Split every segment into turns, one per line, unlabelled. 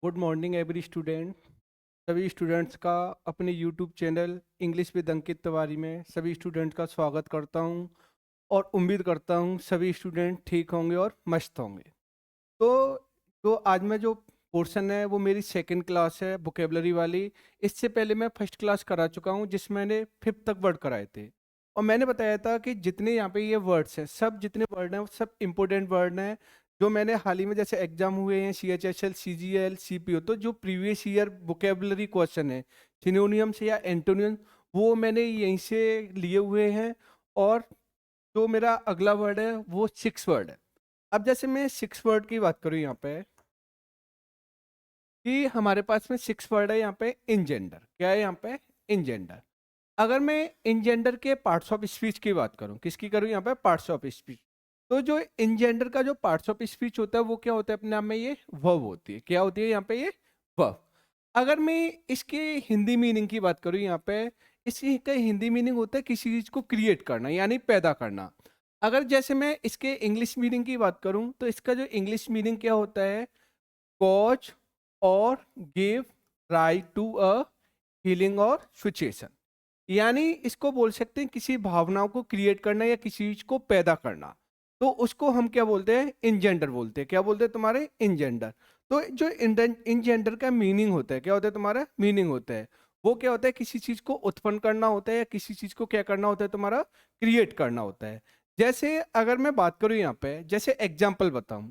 Good morning every student. सभी students का अपने YouTube channel English with Ankit Tiwari में सभी स्टूडेंट्स का स्वागत करता हूं और उम्मीद करता हूं सभी स्टूडेंट ठीक होंगे और मस्त होंगे। तो आज मैं जो पोर्शन है वो मेरी सेकंड क्लास है वोकेबलरी वाली। इससे पहले मैं फर्स्ट क्लास करा चुका हूं जिसमें मैंने फिफ्थ तक वर्ड कराए थे और मैंने बताया था कि जितने यहाँ पे ये वर्ड्स हैं सब जितने वर्ड हैं वो सब इम्पोर्टेंट वर्ड हैं जो मैंने हाल ही में जैसे एग्जाम हुए हैं CHSL CGL CPO, तो जो प्रीवियस ईयर वोकेबलरी क्वेश्चन है सिनोनियम्स या एंटोनियम वो मैंने यहीं से लिए हुए हैं। और जो मेरा अगला वर्ड है वो सिक्स वर्ड है। अब जैसे मैं सिक्स वर्ड की बात करूँ यहाँ पे कि हमारे पास में सिक्स वर्ड है यहाँ पे इंजेंडर। क्या है यहाँ पे? इंजेंडर। अगर मैं इंजेंडर के पार्ट्स ऑफ स्पीच की बात करूं, किसकी करूं यहाँ पे? Parts of speech. तो जो इंजेंडर का जो पार्ट्स ऑफ स्पीच होता है वो क्या होता है अपने आप में? ये वर्ब होती है। क्या होती है यहाँ पे? ये वर्ब। अगर मैं इसके हिंदी मीनिंग की बात करूं यहाँ पे, इसकी का हिंदी मीनिंग होता है किसी चीज को क्रिएट करना यानी पैदा करना। अगर जैसे मैं इसके इंग्लिश मीनिंग की बात करूं तो इसका जो इंग्लिश मीनिंग क्या होता है? Cause or give right to a feeling or situation. यानी इसको बोल सकते हैं किसी भावनाओं को क्रिएट करना या किसी चीज को पैदा करना। तो उसको हम क्या बोलते हैं? इंजेंडर बोलते हैं। क्या बोलते हैं तुम्हारे? इंजेंडर। तो जो इंजेंडर का मीनिंग होता है, क्या होता है तुम्हारा? मीनिंग होता है वो क्या होता है? किसी चीज को उत्पन्न करना होता है या किसी चीज को क्या करना होता है तुम्हारा? क्रिएट करना होता है। जैसे अगर मैं बात करूं यहाँ पे, जैसे एग्जाम्पल बताऊं,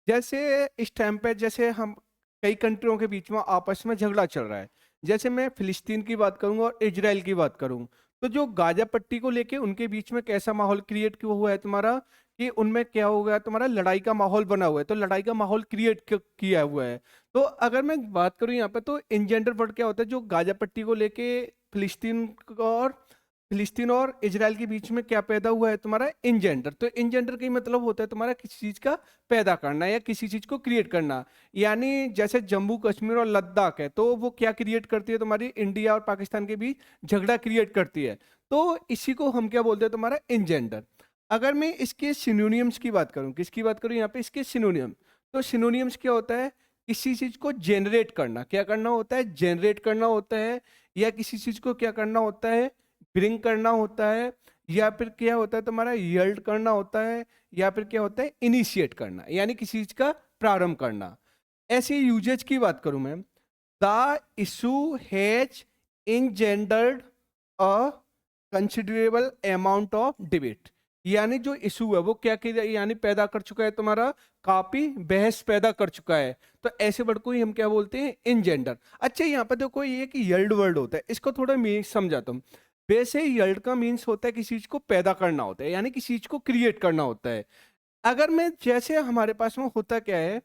जैसे इस टाइम पे जैसे हम कई कंट्रियों के बीच में आपस में झगड़ा चल रहा है। जैसे मैं फिलिस्तीन की बात करूंगा और इजराइल की बात करूं, तो जो गाजा पट्टी को लेके उनके बीच में कैसा माहौल क्रिएट हुआ है तुम्हारा? कि उनमें क्या हो गया तुम्हारा? लड़ाई का माहौल बना हुआ है। तो लड़ाई का माहौल क्रिएट किया हुआ है। तो अगर मैं बात करूं यहाँ पे तो इंजेंडर वर्ड क्या होता है? जो गाजा पट्टी को लेके फिलिस्तीन और इजराइल के बीच में क्या पैदा हुआ है तुम्हारा? इंजेंडर। तो इंजेंडर का ही मतलब होता है तुम्हारा किसी चीज का पैदा करना या किसी चीज को क्रिएट करना। यानी जैसे जम्मू कश्मीर और लद्दाख है तो वो क्या क्रिएट करती है तुम्हारी? इंडिया और पाकिस्तान के बीच झगड़ा क्रिएट करती है। तो इसी को हम क्या बोलते हैं तुम्हारा? इंजेंडर। अगर मैं इसके सिनोनियम्स की बात करूं, किसकी बात करूं यहाँ पे? इसके सिनोनियम। तो सिनोनियम्स क्या होता है? किसी चीज को जेनरेट करना। क्या करना होता है? जेनरेट करना होता है। या किसी चीज को क्या करना होता है? ब्रिंग करना होता है। या फिर क्या होता है तुम्हारा? यल्ड करना होता है। या फिर क्या होता है? इनिशिएट करना यानी किसी चीज का प्रारंभ करना। ऐसे यूजेज की बात करूं मैं, the issue has engendered a considerable amount of debate. यानी जो इशू है वो क्या यानी पैदा कर चुका है तुम्हारा? काफी बहस पैदा कर चुका है। तो ऐसे वर्ड को ही हम क्या बोलते हैं? इंजेंडर। अच्छा यहाँ पे देखो ये कि यल्ड वर्ड होता है, इसको थोड़ा मीनिंग समझाता हूँ। वैसे यल्ड का मीन्स होता है किसी चीज को पैदा करना होता है यानी किसी चीज को क्रिएट करना होता है। अगर मैं जैसे हमारे पास में होता क्या है,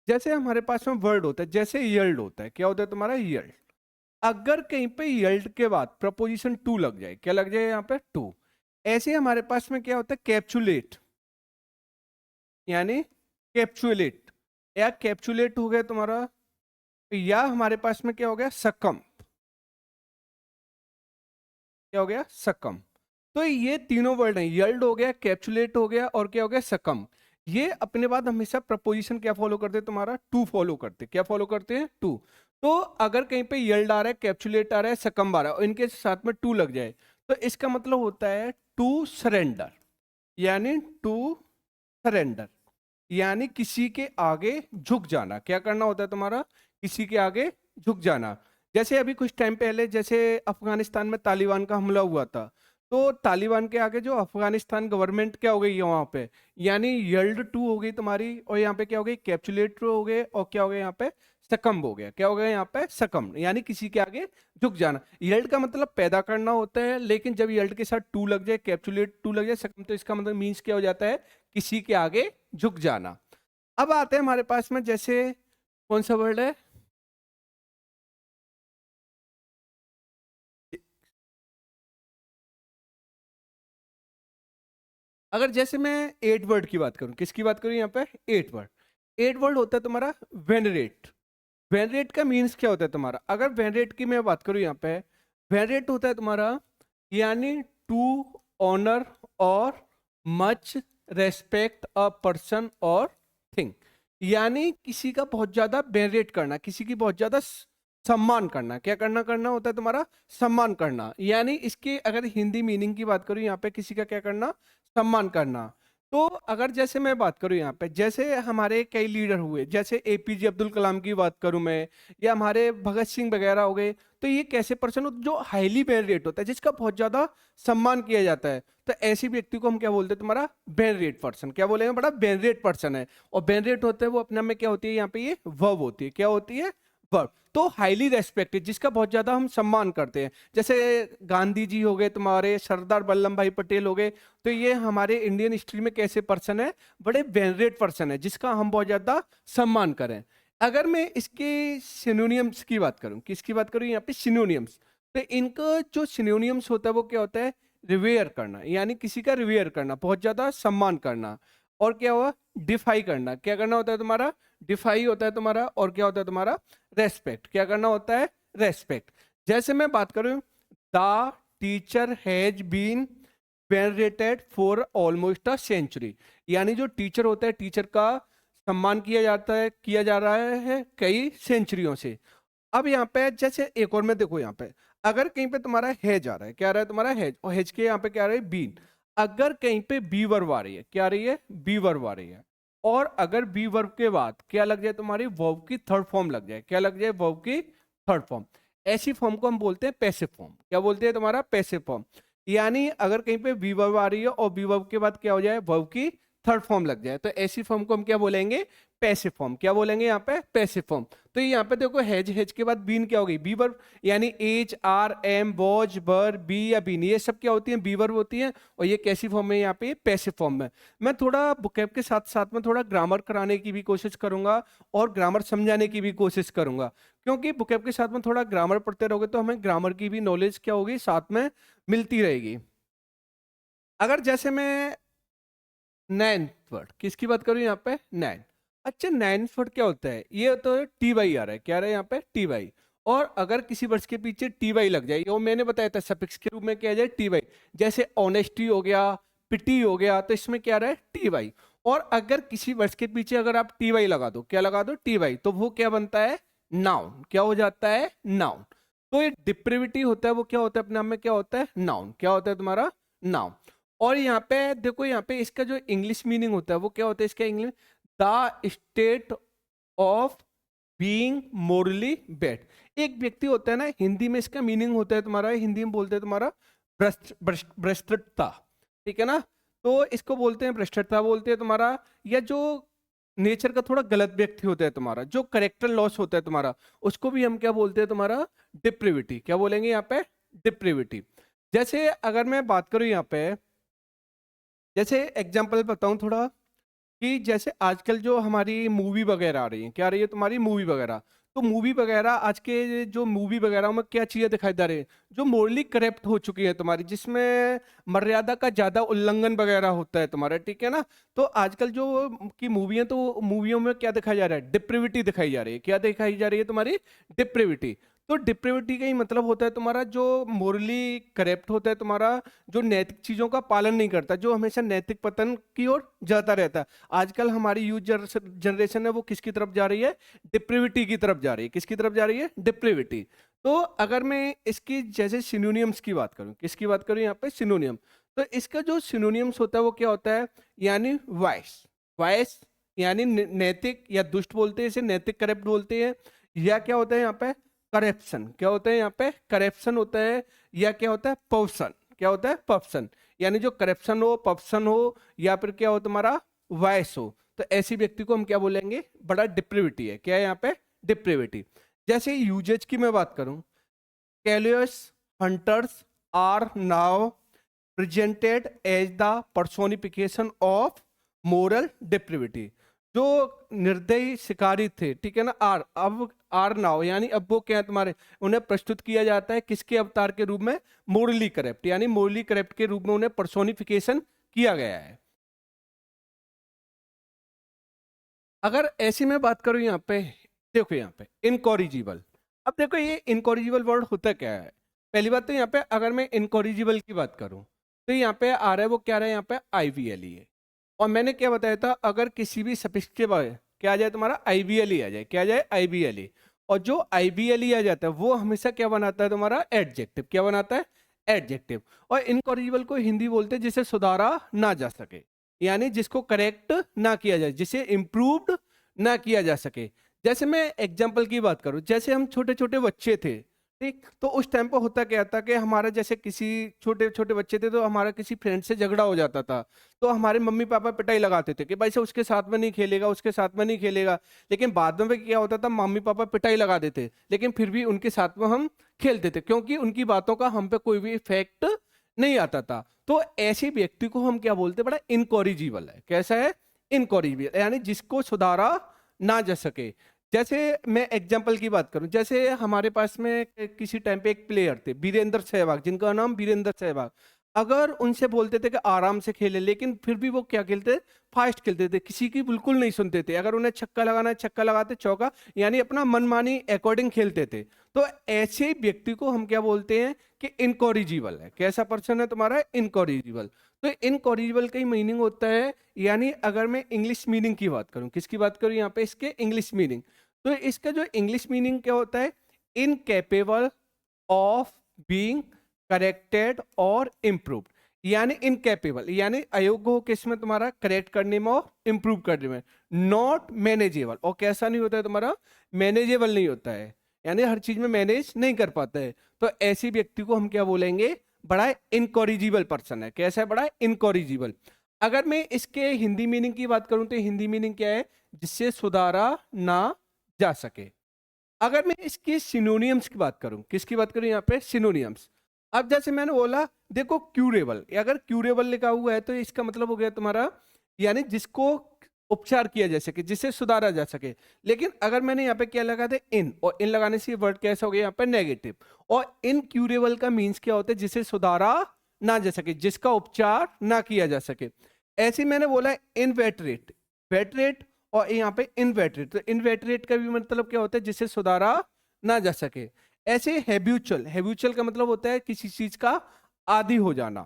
जैसे हमारे पास में वर्ड होता है जैसे यल्ड होता है। क्या होता है तुम्हारा? यल्ड। अगर कहीं पे यल्ड के बाद प्रपोजिशन टू लग जाए, क्या लग जाए यहाँ पे? टू। ऐसे हमारे पास में क्या होता है? कैप्चुलेट यानी कैप्चुलेट या कैप्चुलेट हो गया तुम्हारा। या हमारे पास में क्या हो गया? सकम। क्या हो गया? सकम। तो ये तीनों वर्ड हैं, यल्ड हो गया, कैप्चुलेट हो गया और क्या हो गया? सकम। ये अपने बाद हमेशा प्रपोजिशन क्या फॉलो करते हैं तुम्हारा? टू फॉलो करते हैं। क्या फॉलो करते हैं? टू। तो अगर कहीं पे यल्ड आ रहा है, कैप्चुलेट आ रहा है, सकम आ रहा है और इनके साथ में टू लग जाए तो इसका मतलब होता है टू सरेंडर। यानी टू सरेंडर यानी किसी के आगे झुक जाना। क्या करना होता है तुम्हारा? किसी के आगे झुक जाना। जैसे अभी कुछ टाइम पहले जैसे अफगानिस्तान में तालिबान का हमला हुआ था, तो तालिबान के आगे जो अफगानिस्तान गवर्नमेंट क्या हो गई है वहां पे? यानी यल्ड टू हो गई तुम्हारी और यहाँ पे क्या हो गई? कैप्चुलेट हो गए और क्या हो गया यहाँ पे? सकम हो गया। क्या हो गया यहाँ पे? सकम यानी किसी के आगे झुक जाना। यल्ड का मतलब पैदा करना होता है, लेकिन जब यल्ड के साथ टू लग जाए, कैप्चुलेट टू लग जाए, सकम, तो इसका मतलब मीन्स क्या हो जाता है? किसी के आगे झुक जाना। अब आते हैं हमारे पास में जैसे कौन सा वर्ड है? अगर जैसे मैं एट वर्ड की बात करूं, किसकी बात करूं यहाँ पे? Eight word. एट वर्ड होता है तुम्हारा वेनरेट। वेनरेट का मीन्स क्या होता है तुम्हारा? अगर वेनरेट की मैं बात करूं यहाँ पे, वेनरेट होता है तुम्हारा यानी टू ऑनर और मच रेस्पेक्ट अ पर्सन और थिंग। यानी किसी का बहुत ज्यादा वेनरेट करना, किसी की बहुत ज्यादा सम्मान करना। क्या करना करना होता है तुम्हारा? सम्मान करना। यानी इसके अगर हिंदी मीनिंग की बात करूं यहाँ पे, किसी का क्या करना? सम्मान करना। तो अगर जैसे मैं बात करूं यहाँ पे, जैसे हमारे कई लीडर हुए, जैसे एपीजे अब्दुल कलाम की बात करूं मैं, या हमारे भगत सिंह वगैरह हो गए, तो ये कैसे पर्सन हो जो हाईली वेनरेट होता है, जिसका बहुत ज्यादा सम्मान किया जाता है। तो ऐसी व्यक्ति को हम क्या बोलते हैं? तुम्हारा वेनरेट पर्सन। क्या बोलेंगे? बड़ा वेनरेट पर्सन है। और वेनरेट होते हैं वो अपने में क्या होती है? यहाँ पे ये वर्ब होती है। क्या होती है? वर्ब। तो हाईली रेस्पेक्टेड, जिसका बहुत ज्यादा हम सम्मान करते हैं। जैसे गांधी जी हो गए, तुम्हारे सरदार वल्लभ भाई पटेल हो गए, तो ये हमारे इंडियन हिस्ट्री में कैसे पर्सन है? बड़े वेनरेट पर्सन है, जिसका हम बहुत ज्यादा सम्मान करें। अगर मैं इसके सिनोनियम्स की बात करूं, किसकी बात करूं यहाँ पे? सिनोनियम्स। तो इनका जो सिनोनियम्स होता है वो क्या होता है? रिवेयर करना, यानी किसी का रिवेयर करना, बहुत ज्यादा सम्मान करना। और क्या हुआ? डिफाई करना। क्या करना होता है तुम्हारा? डिफाई होता है तुम्हारा। और क्या होता है तुम्हारा? रेस्पेक्ट। क्या करना होता है? रेस्पेक्ट। जैसे मैं बात करूं, the teacher has been venerated for almost a century. यानी जो टीचर होता है, टीचर का सम्मान किया जाता है, किया जा रहा है कई सेंचुरियों से। अब यहाँ पे जैसे एक और में देखो, यहाँ पे अगर कहीं पे तुम्हारा हैज आ रहा है, क्या आ रहा है तुम्हारा? हैज। और हैज के यहाँ पे क्या आ रहा है? बीन। अगर कहीं पे बी वर्ब आ रही है, क्या आ रही है? बी वर्ब आ रही है। और अगर बी वर्ब के बाद क्या लग जाए? तुम्हारी वर्ब की थर्ड फॉर्म लग जाए। क्या लग जाए? वर्ब की थर्ड फॉर्म। ऐसी फॉर्म को हम बोलते हैं पैसिव फॉर्म। क्या बोलते हैं? तुम्हारा पैसिव फॉर्म। यानी अगर कहीं पे बी वर्ब आ रही है और बी वर्ब के बाद क्या हो जाए? वर्ब की थर्ड फॉर्म लग जाए, तो ऐसी फॉर्म को हम क्या बोलेंगे? Passive form. क्या बोलेंगे यहाँ पे? Passive form. तो यहाँ पे देखो, हैज, हैज के बाद बीन क्या हो गई? Be verb. यानी is, are, am, was, were, be या बीन, ये सब क्या होती है? बी वर्ब होती है। और ये कैसी फॉर्म में? यहाँ पे पैसिव फॉर्म में। मैं थोड़ा बुकैब के साथ साथ में थोड़ा ग्रामर कराने की भी कोशिश करूंगा, और ग्रामर समझाने की भी कोशिश करूंगा। क्योंकि बुकैब के साथ में थोड़ा ग्रामर पढ़ते रहोगे तो हमें ग्रामर की भी नॉलेज क्या होगी? साथ में मिलती रहेगी। अगर जैसे मैं नाइन्थ वर्ड, किसकी बात करूं यहाँ पे? नाइन। अच्छा, नाइन्थ वर्ड क्या होता है? ये तो टी वाई आ रहा है। क्या आ रहा है यहाँ पे? T Y. और अगर किसी वर्ड के पीछे टी वाई लग जाए, वो मैंने बताया था सफिक्स के रूप में क्या आ जाए? T Y. जैसे ऑनेस्टी हो गया, पिटी हो गया, तो इसमें क्या आ रहा है? T Y. और अगर किसी वर्ड के पीछे अगर आप टी वाई लगा दो, क्या लगा दो? टी वाई, तो वो क्या बनता है? नाउन। क्या हो जाता है? नाउन। तो ये डिप्रिविटी होता है, वो क्या होता है? अपने आप में क्या होता है? नाउन। क्या होता है तुम्हारा? नाउन। और यहाँ पे देखो, यहाँ पे इसका जो इंग्लिश मीनिंग होता है वो क्या होता है? इसका English, the state of being morally bad. एक व्यक्ति होता है ना, हिंदी में इसका मीनिंग होता है तुम्हारा, हिंदी में बोलते हैं तुम्हारा भ्रष्टता। ठीक है ना? तो इसको बोलते हैं भ्रष्टता, बोलते हैं तुम्हारा। या जो नेचर का थोड़ा गलत व्यक्ति होता है तुम्हारा, जो करेक्टर लॉस होता है तुम्हारा, उसको भी हम क्या बोलते हैं? तुम्हारा डिप्रिविटी। क्या बोलेंगे यहाँ पे? डिप्रिविटी। जैसे अगर मैं बात करूं यहाँ पे, जैसे एग्जांपल बताऊं थोड़ा, कि जैसे आजकल जो हमारी मूवी वगैरह आ रही है, क्या आ रही है तुम्हारी? मूवी वगैरह। तो मूवी वगैरह, आज के जो मूवी वगैरह में क्या चीजें दिखाई दे रही है? जो मोरली करप्ट हो चुकी है तुम्हारी, जिसमें मर्यादा का ज्यादा उल्लंघन वगैरह होता है तुम्हारा। ठीक है ना? तो आजकल जो की मूवी है, तो मूवियों में क्या दिखाया जा रहा है? डिप्रिविटी दिखाई जा रही है। क्या दिखाई जा रही है तुम्हारी? डिप्रिविटी। तो डिप्रिविटी का ही मतलब होता है तुम्हारा जो मोरली करप्ट होता है तुम्हारा, जो नैतिक चीजों का पालन नहीं करता, जो हमेशा नैतिक पतन की ओर जाता रहता है। आजकल हमारी यूथ जनरेशन है, वो किसकी तरफ जा रही है? डिप्रिविटी की तरफ जा रही है। किसकी तरफ जा रही है? डिप्रिविटी। तो अगर मैं इसकी जैसे सिनोनियम्स की बात करूं, किसकी बात करूं यहाँ पे? सिनोनियम। तो इसका जो सिनोनियम्स होता है वो क्या होता है? यानी वाइस। वाइस यानी नैतिक या दुष्ट बोलते हैं इसे, नैतिक करप्ट बोलते हैं। या क्या होता है यहाँ पे? करप्शन। क्या होता है यहाँ पे? करप्शन होता है। या क्या होता है? पर्सन। क्या होता है? पर्सन। यानी जो करप्शन हो, पर्सन हो, या फिर क्या हो तुम्हारा? वाइस हो, तो ऐसी व्यक्ति को हम क्या बोलेंगे? बड़ा डिप्रिविटी है। क्या है यहाँ पे? डिप्रिविटी। जैसे यूजेज की मैं बात करूं, callous hunters are now presented as the personification of moral depravity. जो निर्दयी शिकारी थे, ठीक है ना, अब आर नाउ यानी अब वो क्या है तुम्हारे, उन्हें प्रस्तुत किया जाता है किसके अवतार के रूप में? मोरली करप्ट। यानी मोरली करप्ट के रूप में उन्हें पर्सोनिफिकेशन किया गया है। अगर ऐसी मैं बात करूं यहाँ पे, देखो यहाँ पे इनकॉरिजिबल। अब देखो ये इनकॉरिजिबल वर्ड होता क्या है? पहली बात तो यहाँ पे अगर मैं इनकॉरिजिबल की बात करूं, तो यहाँ पे आ रहा है वो क्या रहा है? यहाँ पे IVLE है। और मैंने क्या बताया था? अगर किसी भी सफिक्स के बाद क्या आ जाए तुम्हारा, IBL ही आ जाए, क्या आ जाए, IBL ही। और जो IBL ही आ जाता है वो हमेशा क्या बनाता है तुम्हारा, एडजेक्टिव, क्या बनाता है, एडजेक्टिव। और इनकॉरिजिबल को हिंदी बोलते हैं जिसे सुधारा ना जा सके, यानी जिसको करेक्ट ना किया जाए, जिसे इम्प्रूव्ड ना किया जा सके। जैसे मैं एग्जाम्पल की बात करूं, जैसे हम छोटे छोटे बच्चे थे, ठीक, तो उस टाइम पर होता क्या था कि हमारा जैसे किसी छोटे छोटे बच्चे थे तो हमारा किसी फ्रेंड से झगड़ा हो जाता था, तो हमारे मम्मी पापा पिटाई लगाते थे कि भाई से उसके साथ में नहीं खेलेगा, उसके साथ में नहीं खेलेगा। लेकिन बाद में क्या होता था, मम्मी पापा पिटाई लगा देते लेकिन फिर भी उनके साथ में हम खेलते थे, क्योंकि उनकी बातों का हम पे कोई भी इफेक्ट नहीं आता था। तो ऐसे व्यक्ति को हम क्या बोलते हैं, बड़ा इनकॉरिजिबल है। कैसा है, इनकॉरिजिबल, यानी जिसको सुधारा ना जा सके। जैसे मैं एग्जांपल की बात करूं, जैसे हमारे पास में किसी टाइम पे एक प्लेयर थे वीरेंद्र सहवाग, जिनका नाम वीरेंद्र सहवाग। अगर उनसे बोलते थे कि आराम से खेले, लेकिन फिर भी वो क्या खेलते, फास्ट खेलते थे, किसी की बिल्कुल नहीं सुनते थे। अगर उन्हें छक्का लगाना है छक्का लगाते, चौका, यानी अपना मनमानी अकॉर्डिंग खेलते थे। तो ऐसे व्यक्ति को हम क्या बोलते हैं कि इनकॉरिजिबल है। कैसा पर्सन है तुम्हारा, इनकॉरिजिबल। तो इनकॉरिजिबल का ही मीनिंग होता है, यानी अगर मैं इंग्लिश मीनिंग की बात करूं, किसकी बात करूं यहाँ पे, इसके इंग्लिश मीनिंग। तो इसका जो इंग्लिश मीनिंग क्या होता है, इनकेपेबल ऑफ बीइंग करेक्टेड और इम्प्रूव्ड। यानी इनकेपेबल, यानी अयोग्य हो किसमें, तुम्हारा करेक्ट करने में और इम्प्रूव करने में। नॉट मैनेजेबल, और कैसा नहीं होता है तुम्हारा, मैनेजेबल नहीं होता है, यानी हर चीज में मैनेज नहीं कर पाता है। तो ऐसी व्यक्ति को हम क्या बोलेंगे, बड़ा इनकॉरिजिबल पर्सन है। कैसा है, बड़ा इनकॉरिजिबल। अगर मैं इसके हिंदी मीनिंग की बात करूं तो हिंदी मीनिंग क्या है, जिससे सुधारा ना जा सके। अगर मैं इसके सिनोनियम्स की बात करूं, किसकी बात करूं यहाँ पे, सिनोनियम्स। अब जैसे मैंने बोला, देखो क्यूरेबल, अगर क्यूरेबल लिखा हुआ है तो इसका मतलब हो गया तुम्हारा, यानी जिसको उपचार किया जा सके, जिसे सुधारा जा सके। लेकिन अगर मैंने यहाँ पे क्या लगा था, इन, और इन लगाने से वर्ड कैसा हो गया यहाँ पे, नेगेटिव। और इनक्यूरेबल का मीन्स क्या होता है, जिसे सुधारा ना जा सके, जिसका उपचार ना किया जा सके। ऐसे ही मैंने बोला इनवेटरेट, वेटरेट, और यहाँ पे इनवेटरेट। तो इनवेटरेट का भी मतलब क्या होता है, जिसे सुधारा ना जा सके। ऐसे हैबिचुअल, हैबिचुअल का मतलब होता है किसी चीज का आदी हो जाना,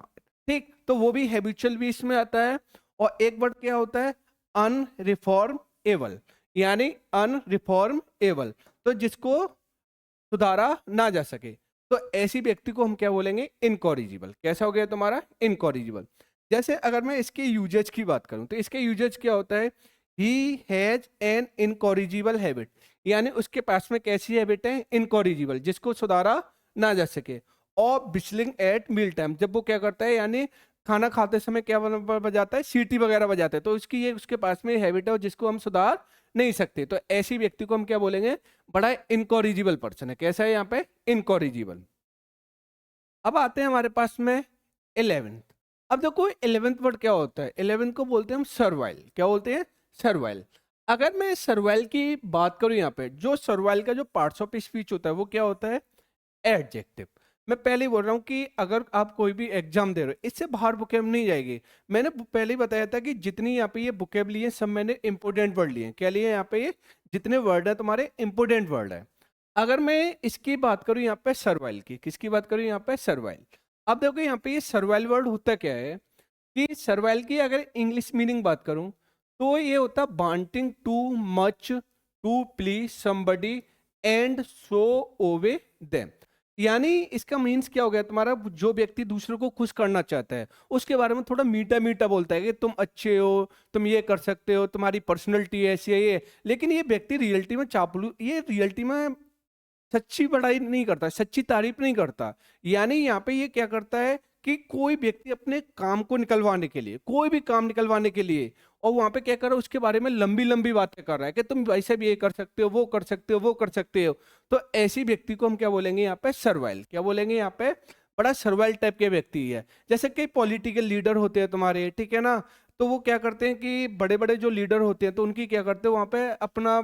ठीक, तो वो भी हैबिचुअल भी इसमें आता है। और एक वर्ड क्या होता है, अनरिफॉर्म एबल, यानी अनरिफॉर्म एबल, तो जिसको सुधारा ना जा सके। तो ऐसी व्यक्ति को हम क्या बोलेंगे, इनकॉरिजिबल। कैसा हो गया तुम्हारा, इनकॉरिजिबल। जैसे अगर मैं इसके यूजेज की बात करूं तो इसके यूजेज क्या होता है, he has an incorrigible habit, यानी उसके पास में कैसी हैबिट है, इनकॉरिजिबल, जिसको सुधारा ना जा सके। और बिस्लिंग एट मील टाइम, जब वो क्या करता है, यानी खाना खाते समय क्या बजाता है, सीटी वगैरह बजाता है, तो उसकी ये उसके पास में हैबिट है और जिसको हम सुधार नहीं सकते। तो ऐसी व्यक्ति को हम क्या बोलेंगे, बड़ा इनकॉरिजिबल पर्सन है। कैसा है यहाँ पे, इनकॉरिजिबल। अब आते हैं हमारे पास में 11th। अब देखो 11th वर्ड क्या होता है, 11th को बोलते हैं हम सर्वाइल। क्या बोलते हैं, सर्वाइल। अगर मैं सर्वाइल की बात करूं, यहाँ पे जो सर्वाइल का जो पार्ट्स ऑफ स्पीच होता है वो क्या होता है, एडजेक्टिव। मैं पहले ही बोल रहा हूँ कि अगर आप कोई भी एग्जाम दे रहे हो, इससे बाहर बुकेब नहीं जाएगी। मैंने पहले ही बताया था कि जितनी यहाँ पे ये बुकेब लिए सब मैंने इंपोर्टेंट वर्ड लिए हैं। क्या लिए यहाँ पे, ये जितने वर्ड है तुम्हारे इंपोर्टेंट वर्ड है। अगर मैं इसकी बात करूं यहाँ पे सर्वाइल की, किसकी बात करूं यहाँ पे, सर्वाइल। अब देखो यहाँ पे ये सर्वाइल वर्ड होता क्या है, कि सर्वाइल की अगर इंग्लिश मीनिंग बात करूं तो ये होता wanting too much to please somebody and so owe them. यानी इसका मीन्स क्या हो गया तुम्हारा, जो व्यक्ति दूसरों को खुश करना चाहता है उसके बारे में थोड़ा मीठा मीठा बोलता है कि तुम अच्छे हो, तुम ये कर सकते हो, तुम्हारी पर्सनैलिटी ऐसी है ये। लेकिन ये व्यक्ति रियलिटी में चापलू, ये रियलिटी में सच्ची बड़ाई नहीं करता, सच्ची तारीफ नहीं करता। यानी यहाँ पे ये क्या करता है कि कोई व्यक्ति अपने काम को निकलवाने के लिए, कोई भी काम निकलवाने के लिए, और वहां पे क्या कर रहा है, उसके बारे में लंबी लंबी बातें कर रहा है कि तुम वैसे भी ये कर सकते हो, वो कर सकते हो, वो कर सकते हो। तो ऐसी व्यक्ति को हम क्या बोलेंगे यहाँ पे, सर्वाइल। क्या बोलेंगे यहाँ पे, बड़ा सर्वाइल टाइप के व्यक्ति है। जैसे कई पॉलिटिकल लीडर होते हैं तुम्हारे, ठीक है ना, तो वो क्या करते हैं कि बड़े बड़े जो लीडर होते हैं तो उनकी क्या करते हैं वहां पे अपना,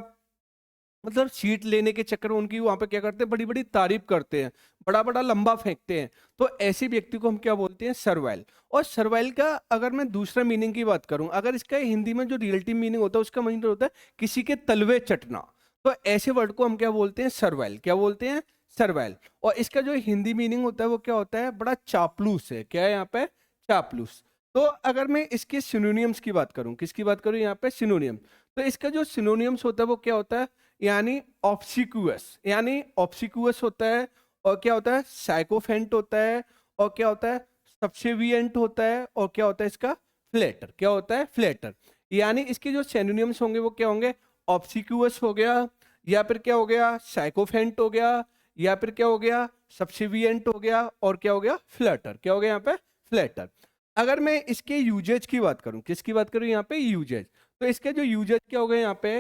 मतलब सीट लेने के चक्कर में उनकी वहां पे क्या करते हैं, बड़ी बड़ी तारीफ करते हैं, बड़ा बड़ा लंबा फेंकते हैं। तो ऐसे व्यक्ति को हम क्या बोलते हैं, सर्वाइल। और सर्वाइल का अगर मैं दूसरा मीनिंग की बात करूं, अगर इसका हिंदी में जो रियलिटी मीनिंग होता है उसका मीनिंग होता है किसी के तलवे चटना। तो ऐसे वर्ड को हम क्या बोलते हैं, सर्वाइल। क्या बोलते हैं, सर्वाइल। और इसका जो हिंदी मीनिंग होता है वो क्या होता है, बड़ा चापलूस है। क्या है यहाँ पे, चापलूस। तो अगर मैं इसके सिनोनियम्स की बात करूं, किसकी बात करूं यहाँ पे, सिनोनियम, तो इसका जो सिनोनियम्स होता है वो क्या होता है, यानी ऑब्सिक्यूअस होता है, और क्या होता है, साइकोफेंट होता है, और क्या होता है, सब्सिविएंट होता है, और क्या होता है इसका, फ्लेटर। क्या होता है, फ्लेटर। यानी इसके जो सिनोनियम्स होंगे वो क्या होंगे, ऑब्सिक्यूअस हो गया, या फिर क्या हो गया, साइकोफेंट हो गया, या फिर क्या हो गया, सब्सिविएंट हो गया, और क्या हो गया, फ्लटर। क्या हो गया यहाँ पे, फ्लटर। अगर मैं इसके यूजेज की बात करूं, किसकी बात करूं यहाँ पे, यूजेज, तो इसके जो यूजेज क्या हो गए यहाँ पे,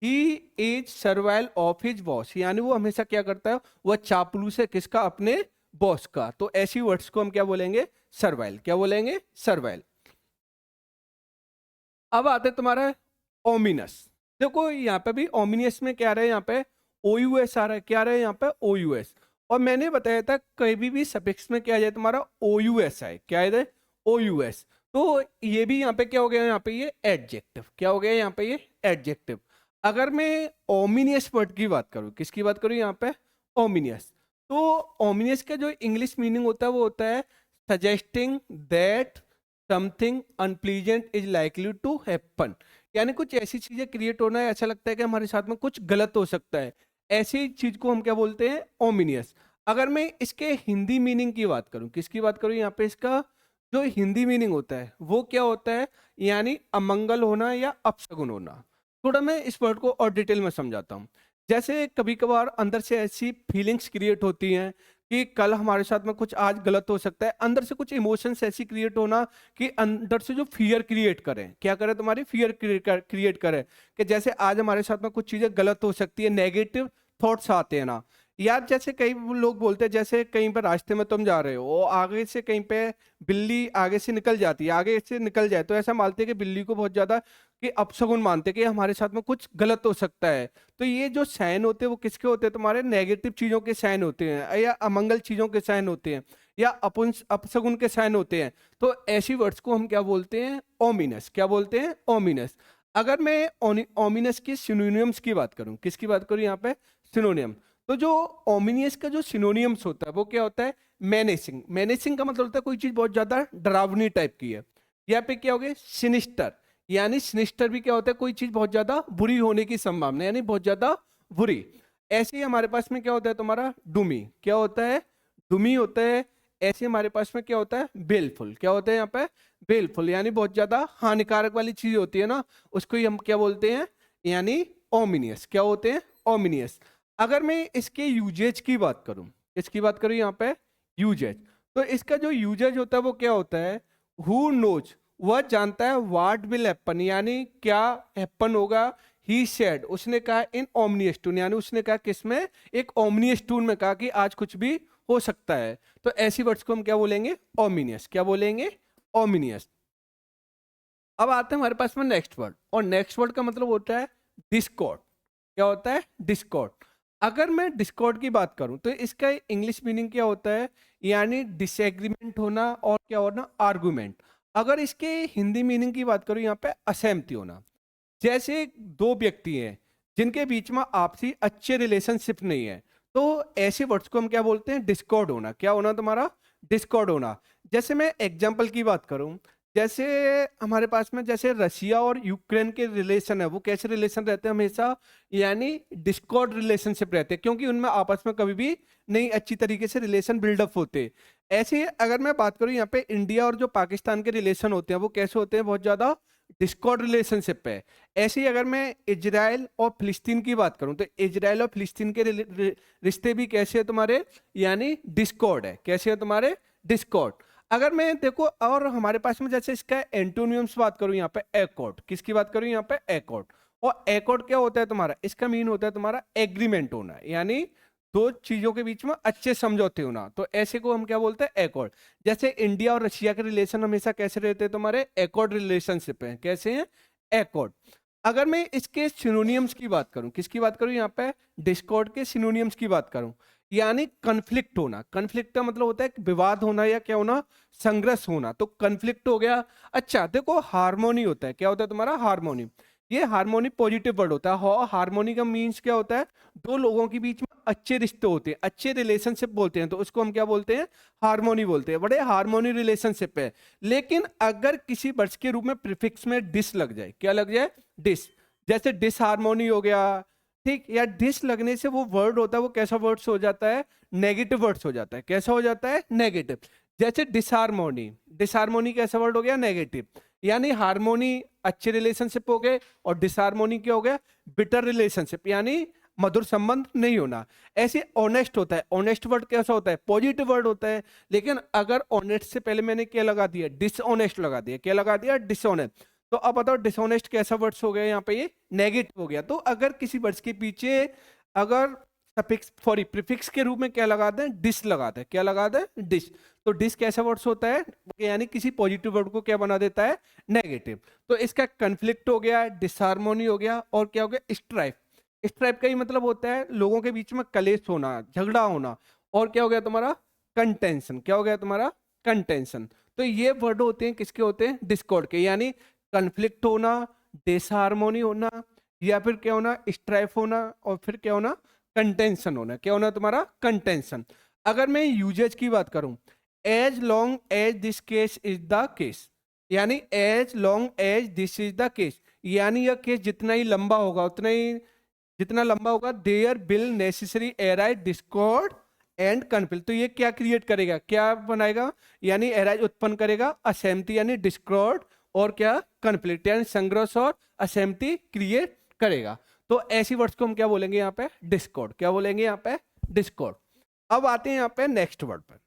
he is servile of his boss, यानी वो हमेशा क्या करता है, वह चापलूस है, किसका, अपने बॉस का। तो ऐसी वर्ड्स को हम क्या बोलेंगे, सर्वाइल। क्या बोलेंगे, सर्वाइल। अब आते तुम्हारा ओमिनस। देखो यहाँ पे भी ओमिनियस में क्या रहे, यहाँ पे ओ यू एस आ रहा है, क्या रहे यहाँ पे, ओ यू एस। और मैंने बताया था कभी भी सफिक्स में क्या आ जाए तुम्हारा, ओ यू एस आए, क्या है, ओ यू एस। तो ये भी यहाँ पे क्या हो गया, यहाँ पे ये एडजेक्टिव। क्या हो गया यहाँ पे, ये एडजेक्टिव। अगर मैं ओमिनियस वर्ड की बात करूँ, किसकी बात करूँ यहाँ पे, ओमिनियस। तो ओमिनियस का जो इंग्लिश मीनिंग होता है वो होता है suggesting that something unpleasant is likely to happen, यानी कुछ ऐसी चीजें क्रिएट होना है, ऐसा लगता है कि हमारे साथ में कुछ गलत हो सकता है, ऐसी चीज को हम क्या बोलते हैं, ओमिनियस। अगर मैं इसके हिंदी मीनिंग की बात करूं, किसकी बात करूं यहाँ पे, इसका जो हिंदी मीनिंग होता है वो क्या होता है, यानी अमंगल होना या अपशगुन होना। थोड़ा मैं इस वर्ड को और डिटेल में समझाता हूँ। जैसे कभी कभार अंदर से ऐसी फीलिंग्स क्रिएट होती हैं कि कल हमारे साथ में कुछ आज गलत हो सकता है, अंदर से कुछ इमोशंस ऐसी क्रिएट होना कि अंदर से जो फियर क्रिएट करें, क्या करें, तुम्हारी फियर क्रिएट करें, कि जैसे आज हमारे साथ में कुछ चीजें गलत हो सकती है, नेगेटिव थॉट्स आते हैं ना यार। जैसे कई लोग बोलते हैं, जैसे कहीं पर रास्ते में तुम जा रहे हो, आगे से कहीं पे बिल्ली आगे से निकल जाती है, आगे से निकल जाए, तो ऐसा मानते हैं कि बिल्ली को बहुत ज्यादा कि अपशगुन मानते हैं कि हमारे साथ में कुछ गलत हो सकता है। तो ये जो साइन होते हैं वो किसके होते हैं, तुम्हारे नेगेटिव चीजों के साइन होते हैं, या अमंगल चीजों के साइन होते हैं, या अपशगुन के साइन होते हैं। तो ऐसी वर्ड्स को हम क्या बोलते हैं, ओमिनस। क्या बोलते हैं, ओमिनस। अगर मैं ओमिनस की सिनोनियम्स की बात करूं, किसकी बात करूं यहाँ पे, सिनोनियम। तो जो ओमिनियस का जो सिनोनियम्स होता है वो क्या होता है, मेनेसिंग। मेनेसिंग का मतलब होता है कोई चीज बहुत ज्यादा डरावनी टाइप की है। यहाँ पे क्या हो गया, सिनिस्टर, यानी सिनिस्टर भी क्या होता है, कोई चीज बहुत ज्यादा बुरी होने की संभावना, यानी बहुत ज्यादा बुरी। ऐसे ही हमारे पास में क्या होता है तुम्हारा, डूमी। क्या होता है, डूमी होता है। ऐसे हमारे पास में क्या होता है, बेलफुल। क्या होता है यहाँ पे, बेलफुल, यानी बहुत ज्यादा हानिकारक वाली चीज होती है ना, उसको ही हम क्या बोलते हैं, यानी ओमिनियस। क्या होते हैं, ओमिनियस। अगर मैं इसके यूजेज की बात करूं, इसकी बात करूं यहाँ पे, यूजेज, तो इसका जो यूजेज होता है वो क्या होता है, हु नोज, वह जानता है, व्हाट विल हैपन, यानी क्या हैपन होगा, ही सेड, उसने कहा, इन ओमनियस टून, यानी उसने कहा किसमें, एक ओमनियस टून में कहा कि आज कुछ भी हो सकता है। तो ऐसी वर्ड्स को हम क्या बोलेंगे, ओमिनियस। क्या बोलेंगे, ओमिनियस। अब आते हैं हमारे पास में नेक्स्ट वर्ड, और नेक्स्ट वर्ड का मतलब होता है डिस्कॉर्ड। क्या होता है, डिस्कॉर्ड। अगर मैं डिस्कॉर्ड की बात करूं तो इसका इंग्लिश मीनिंग क्या होता है, यानी डिसएग्रीमेंट होना, और क्या होना, आर्गुमेंट। अगर इसके हिंदी मीनिंग की बात करूं यहाँ पे, असहमति होना। जैसे दो व्यक्ति हैं जिनके बीच में आपसी अच्छे रिलेशनशिप नहीं है, तो ऐसे वर्ड्स को हम क्या बोलते हैं, डिस्कॉर्ड होना। क्या होना तुम्हारा, डिस्कॉर्ड होना। जैसे मैं एग्जांपल की बात करूं, जैसे हमारे पास में जैसे रशिया और यूक्रेन के रिलेशन है, वो कैसे रिलेशन रहते हैं हमेशा, यानी डिस्कॉर्ड रिलेशनशिप रहते हैं, क्योंकि उनमें आपस में कभी भी नहीं अच्छी तरीके से रिलेशन बिल्डअप होते। ऐसे ही अगर मैं बात करूं यहाँ पे, इंडिया और जो पाकिस्तान के रिलेशन होते हैं वो कैसे होते हैं, बहुत ज्यादा डिस्कॉर्ड रिलेशनशिप है। ऐसे ही अगर मैं इजराइल और फिलिस्तीन की बात करूं तो इजराइल और फिलिस्तीन के रिश्ते भी कैसे है तुम्हारे, यानी डिस्कॉर्ड है। कैसे है तुम्हारे, डिस्कॉर्ड। अगर मैं देखो, और हमारे पास में जैसे इसका एंटोनियम्स बात करूं यहाँ पे, एकॉर्ड। किसकी बात करूं यहाँ पे, एकॉर्ड। और एकॉर्ड क्या होता है तुम्हारा, इसका मीन होता है तुम्हारा एग्रीमेंट होना, यानी दो चीजों के बीच में अच्छे समझौते होना। तो ऐसे को हम क्या बोलते हैं, एकॉर्ड। जैसे इंडिया और रशिया के रिलेशन हमेशा कैसे रहते हैं तुम्हारे, एकॉर्ड रिलेशनशिप है। कैसे हैं, एकॉर्ड। अगर मैं इसके सिनोनियम्स की बात करूं, किसकी बात करूं यहाँ पे, डिस्कॉर्ड के सिनोनियम्स की बात करूं, यानी कन्फ्लिक्ट होना। कन्फ्लिक्ट का मतलब होता है विवाद होना, या क्या होना, संघर्ष होना। तो कन्फ्लिक्ट हो गया। अच्छा देखो, हार्मोनी होता है। क्या होता है तुम्हारा, हार्मोनी। ये हार्मोनी पॉजिटिव वर्ड होता है। हार्मोनी का मीन्स क्या होता है, दो लोगों के बीच में अच्छे रिश्ते होते हैं, अच्छे रिलेशनशिप बोलते हैं, तो उसको हम क्या बोलते हैं, हार्मोनी बोलते हैं। बड़े हार्मोनी रिलेशनशिप है। लेकिन अगर किसी वर्ड्स के रूप में प्रीफिक्स में डिस लग जाए, क्या लग जाए, डिस, जैसे डिसहार्मोनी हो गया, ठीक, या डिस लगने से वो वर्ड होता है वो कैसा वर्ड्स हो जाता है, नेगेटिव वर्ड्स हो जाता है। कैसा हो जाता है, नेगेटिव। जैसे डिसहार्मोनी, डिसहार्मोनी कैसा वर्ड हो गया, नेगेटिव। यानी हार्मोनी अच्छे रिलेशनशिप हो गए, और डिसहार्मोनी क्या हो गया, बिटर रिलेशनशिप, यानी मधुर संबंध नहीं होना। ऐसे ऑनेस्ट होता है, ऑनेस्ट वर्ड कैसा होता है, पॉजिटिव वर्ड होता है। लेकिन अगर ऑनेस्ट से पहले मैंने क्या लगा दिया, डिसऑनेस्ट लगा दिया, क्या लगा दिया, डिसऑनेस्ट। तो अब बताओ डिसऑनेस्ट कैसा वर्ड्स हो गया यहाँ पे, ये नेगेटिव हो गया। तो अगर किसी वर्ड्स के पीछे अगर सफिक्स सॉरी प्रीफिक्स के रूप में क्या लगा दें, डिस लगा दें, क्या लगा दें, डिस। तो डिस कैसा वर्ड्स होता है, यानी किसी पॉजिटिव वर्ड को क्या बना देता है, नेगेटिव। तो इसका कन्फ्लिक्ट हो गया, डिसहार्मोनी हो गया, और क्या हो गया, स्ट्राइफ। स्ट्राइफ का ही मतलब होता है लोगों के बीच में कलेश होना, झगड़ा होना। और क्या हो गया तुम्हारा, कंटेंशन। क्या हो गया तुम्हारा, कंटेंशन। तो ये वर्ड होते हैं किसके, होते हैं डिस्कॉर्ड के, यानी कन्फ्लिक्ट होना, डिसहार्मोनी होना, या फिर क्या होना, स्ट्राइफ होना, और फिर क्या होना, कंटेंशन होना। क्या होना तुम्हारा, कंटेंशन। अगर मैं यूजेज की बात करूं, as long as this case is the case, यानी as long as this is the case, यानी यह केस जितना ही लंबा होगा, उतना ही जितना लंबा होगा, there will necessary arise discord and conflict. तो ये क्या क्रिएट करेगा, क्या बनाएगा, यानी एराइज उत्पन्न करेगा, असहमति यानी डिस्कॉर्ड, और क्या, कन्फ्लिक्ट यानी संघर्ष और असहमति क्रिएट करेगा। तो ऐसी वर्ड्स को हम क्या बोलेंगे यहाँ पे, डिस्कॉर्ड। क्या बोलेंगे यहाँ पे, डिस्कॉर्ड। अब आते हैं यहाँ पे नेक्स्ट वर्ड पर।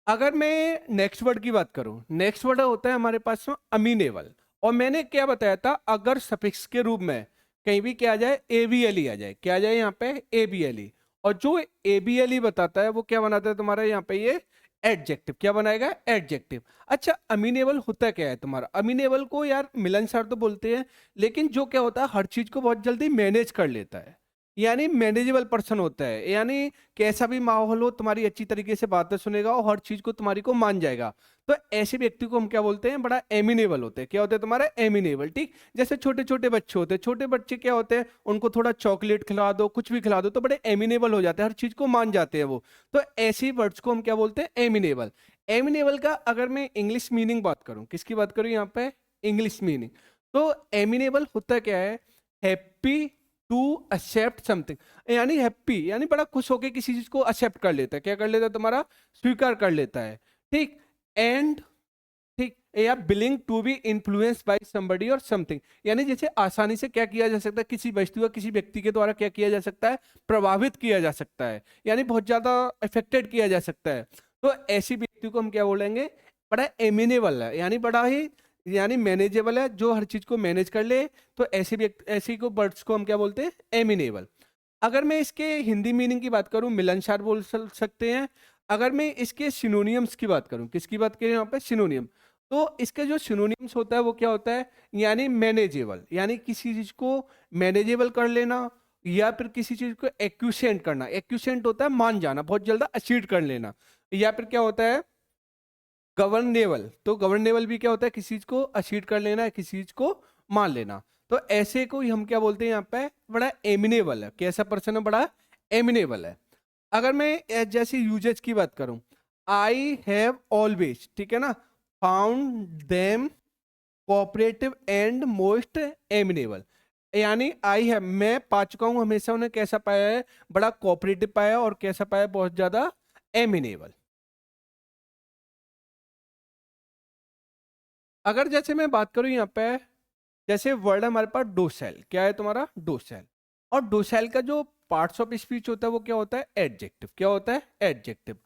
अगर मैं नेक्स्ट वर्ड की बात करूं, नेक्स्ट वर्ड होता है हमारे पास में अमीनेबल। और मैंने क्या बताया था, अगर सफिक्स के रूप में कहीं भी क्या आ जाए, एबीएल आ जाए, क्या आ जाए यहाँ पे, एबीएल। और जो एबीएल बताता है वो क्या बनाता है तुम्हारा यहाँ पे, ये एडजेक्टिव। क्या बनाएगा, एडजेक्टिव। अच्छा, अमीनेबल होता क्या है तुम्हारा, अमीनेबल को यार मिलनसार तो बोलते हैं, लेकिन जो क्या होता है हर चीज को बहुत जल्दी मैनेज कर लेता है, यानी मैनेजेबल पर्सन होता है। यानी कैसा भी माहौल हो तुम्हारी अच्छी तरीके से बातें सुनेगा और हर चीज को तुम्हारी को मान जाएगा। तो ऐसे व्यक्ति को हम क्या बोलते हैं, बड़ा एमिनेबल होते हैं। क्या होते हैं तुम्हारे, एमिनेबल। ठीक, जैसे छोटे छोटे बच्चे होते हैं, छोटे बच्चे क्या होते हैं, उनको थोड़ा चॉकलेट खिला दो, कुछ भी खिला दो, तो बड़े एमिनेबल हो जाते हैं, हर चीज को मान जाते हैं वो। तो ऐसी वर्ड्स को हम क्या बोलते हैं, एमिनेबल। एमिनेबल का अगर मैं इंग्लिश मीनिंग बात करूं, किसकी बात करूं यहाँ पे, इंग्लिश मीनिंग। तो एमिनेबल होता क्या है, हैप्पी टू एक्सेप्ट समथिंग, यानी हैप्पी यानी बड़ा खुश होकर किसी चीज को एक्सेप्ट कर लेता है। क्या कर लेता है तुम्हारा, स्वीकार कर लेता है। ठीक, एंड ठीक, या willing to be influenced by somebody or something, यानी जैसे आसानी से क्या किया जा सकता है, किसी वस्तु या किसी व्यक्ति के द्वारा क्या किया जा सकता है, प्रभावित किया जा सकता है, यानी बहुत ज्यादा अफेक्टेड किया जा सकता है। तो ऐसी व्यक्ति को हम क्या बोलेंगे, बड़ा एमिनेबल है, यानी बड़ा ही यानी मैनेजेबल है, जो हर चीज को मैनेज कर ले। तो ऐसे व्यक्ति, ऐसी को वर्ड्स को हम क्या बोलते हैं, एमिनेबल। अगर मैं इसके हिंदी मीनिंग की बात करूं, मिलनसार बोल सकते हैं। अगर मैं इसके सिनोनियम्स की बात करूं, किसकी बात करें यहाँ पे, सिनोनियम। तो इसके जो सिनोनियम्स होता है वो क्या होता है, यानी मैनेजेबल, यानी किसी चीज को मैनेजेबल कर लेना, या फिर किसी चीज को एक्यूसेंट करना। एक्यूसेंट होता है मान जाना, बहुत जल्द अचीव कर लेना। या फिर क्या होता है, गवर्नेबल। तो गवर्नेबल भी क्या होता है, किसी चीज को अचीव कर लेना, किसी चीज को मान लेना। तो ऐसे को ही हम क्या बोलते हैं यहाँ पे, बड़ा एमिनेबल है। कैसा पर्सन है, बड़ा एमिनेबल है। अगर मैं जैसे यूजेज की बात करूं, आई हैव ऑलवेज, ठीक है ना, found them cooperative and most amenable, यानी आई है, मैं पा चुका हूं हमेशा उन्हें कैसा पाया है, बड़ा कोऑपरेटिव पाया, और कैसा पाया, बहुत ज्यादा एमिनेबल। अगर जैसे मैं बात करूं यहाँ पे, जैसे वर्ड हमारे पास डोसेल, क्या है तुम्हारा, डोसेल। और डोसेल का जो पार्ट्स ऑफ स्पीच होता है वो क्या होता है, एडजेक्टिव। क्या होता है, एडजेक्टिव।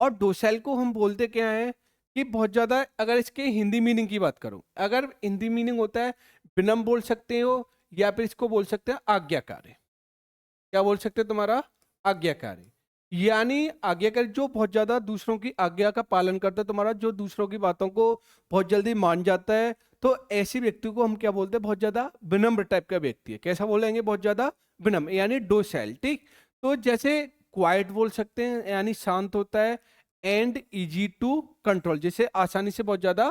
और डोसेल को हम बोलते क्या है, कि बहुत ज्यादा, अगर इसके हिंदी मीनिंग की बात करूं, अगर हिंदी मीनिंग होता है विनम्र बोल सकते हो, या फिर इसको बोल सकते हैं आज्ञाकारी। क्या बोल सकते हैं तुम्हारा, आज्ञाकारी। यानी आज्ञाकारी जो बहुत ज्यादा दूसरों की आज्ञा का पालन करता है, तुम्हारा जो दूसरों की बातों को बहुत जल्दी मान जाता है। तो ऐसे व्यक्ति को हम क्या बोलते हैं, बहुत ज्यादा विनम्र टाइप का व्यक्ति है। कैसा बोलेंगे, बहुत ज्यादा विनम्र, यानी डोसेल। ठीक, तो जैसे क्वाइट बोल सकते हैं, यानी शांत होता है, एंड इजी टू कंट्रोल, जैसे आसानी से बहुत ज्यादा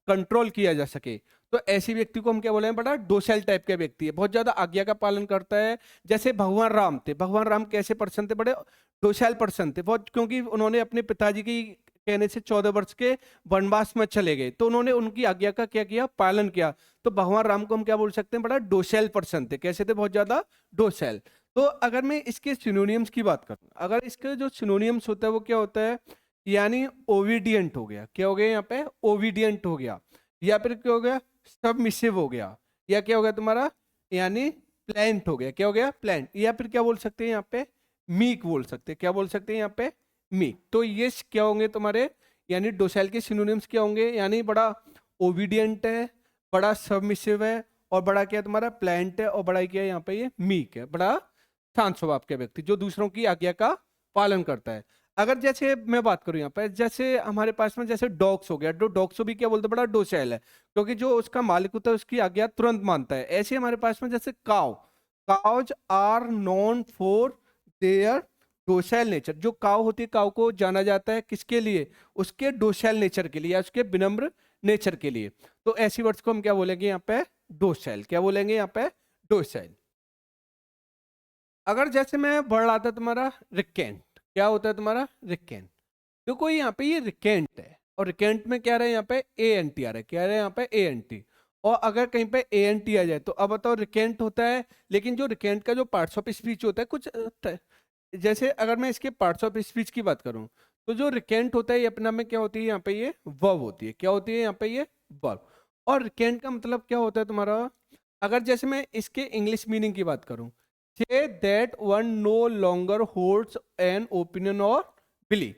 कंट्रोल किया जा सके। तो ऐसी व्यक्ति को हम क्या बोलेंगे, बड़ा डोसेल टाइप का व्यक्ति है, बहुत ज्यादा आज्ञा का पालन करता है। जैसे भगवान राम थे, भगवान राम कैसे पर्सन थे, बड़े डोसेल पर्सन थे बहुत, क्योंकि उन्होंने अपने पिताजी की कहने से 14 वर्ष के वनवास में चले गए, तो उन्होंने उनकी आज्ञा का क्या किया, पालन किया। तो भगवान राम को हम क्या बोल सकते हैं, बड़ा डोसेल पर्सन थे। कैसे थे, बहुत ज्यादा डोसेल। तो अगर मैं इसके सिनोनियम्स की बात करूं, अगर इसके जो सिनोनियम्स होता है वो क्या होता है, यानी ओबीडियंट हो गया, क्या हो गया यहाँ पे, ओबीडियंट हो गया, या फिर क्या हो गया, सबमिसिव हो गया, या क्या हो गया तुम्हारा, यानी प्लेंट हो गया, क्या हो गया, प्लेंट, या फिर क्या बोल सकते हैं यहाँ पे, मीक बोल सकते हैं। क्या बोल सकते हैं यहाँ पे, मीक। तो ये क्या होंगे तुम्हारे, यानी डोसेल के सिनोनिम्स क्या होंगे, यानी बड़ा ओबीडियंट है, बड़ा सबमिसिव है, और बड़ा क्या तुम्हारा प्लेंट है, और बड़ा क्या है यहाँ पे, ये मीक है, बड़ा शांत स्वभाव का व्यक्ति जो दूसरों की आज्ञा का पालन करता है। अगर जैसे मैं बात करूं यहाँ पे, जैसे हमारे पास में जैसे डॉग्स हो गया, तो डॉग्स को भी क्या बोलते हैं, बड़ा डोसेल है, क्योंकि जो उसका मालिक होता है उसकी आज्ञा तुरंत मानता है। ऐसे हमारे पास में जैसे cow, cows are known for their docile nature. जो काव होती है, काव को जाना जाता है किसके लिए, उसके डोसेल नेचर के लिए, या उसके विनम्र नेचर के लिए। तो ऐसी वर्ड्स को हम क्या बोलेंगे यहाँ पे, डोसेल। क्या बोलेंगे यहाँ पे, डोसेल। अगर जैसे मैं वर्ड आता है तुम्हारा रिकेंट, क्या होता है तुम्हारा, रिकेंट। तो कोई यहाँ पे ये रिकेंट है, और रिकेंट में क्या रहा है यहाँ पे, ए एन टी आ रहा है, क्या रहा है यहाँ पे, ए एन टी। और अगर कहीं पे ए एन टी आ जाए तो अब बताओ रिकेंट होता है। लेकिन जो रिकेंट का जो पार्ट्स ऑफ स्पीच होता है कुछ जैसे अगर मैं इसके पार्ट्स ऑफ स्पीच की बात करूं, तो जो रिकेंट होता है ये अपना में क्या होती है, यहाँ पे ये वर्ब होती है। क्या होती है यहाँ पे, ये वर्ब। और रिकेंट का मतलब क्या होता है तुम्हारा, अगर जैसे मैं इसके इंग्लिश मीनिंग की बात करूं, say that one no longer holds an opinion or belief,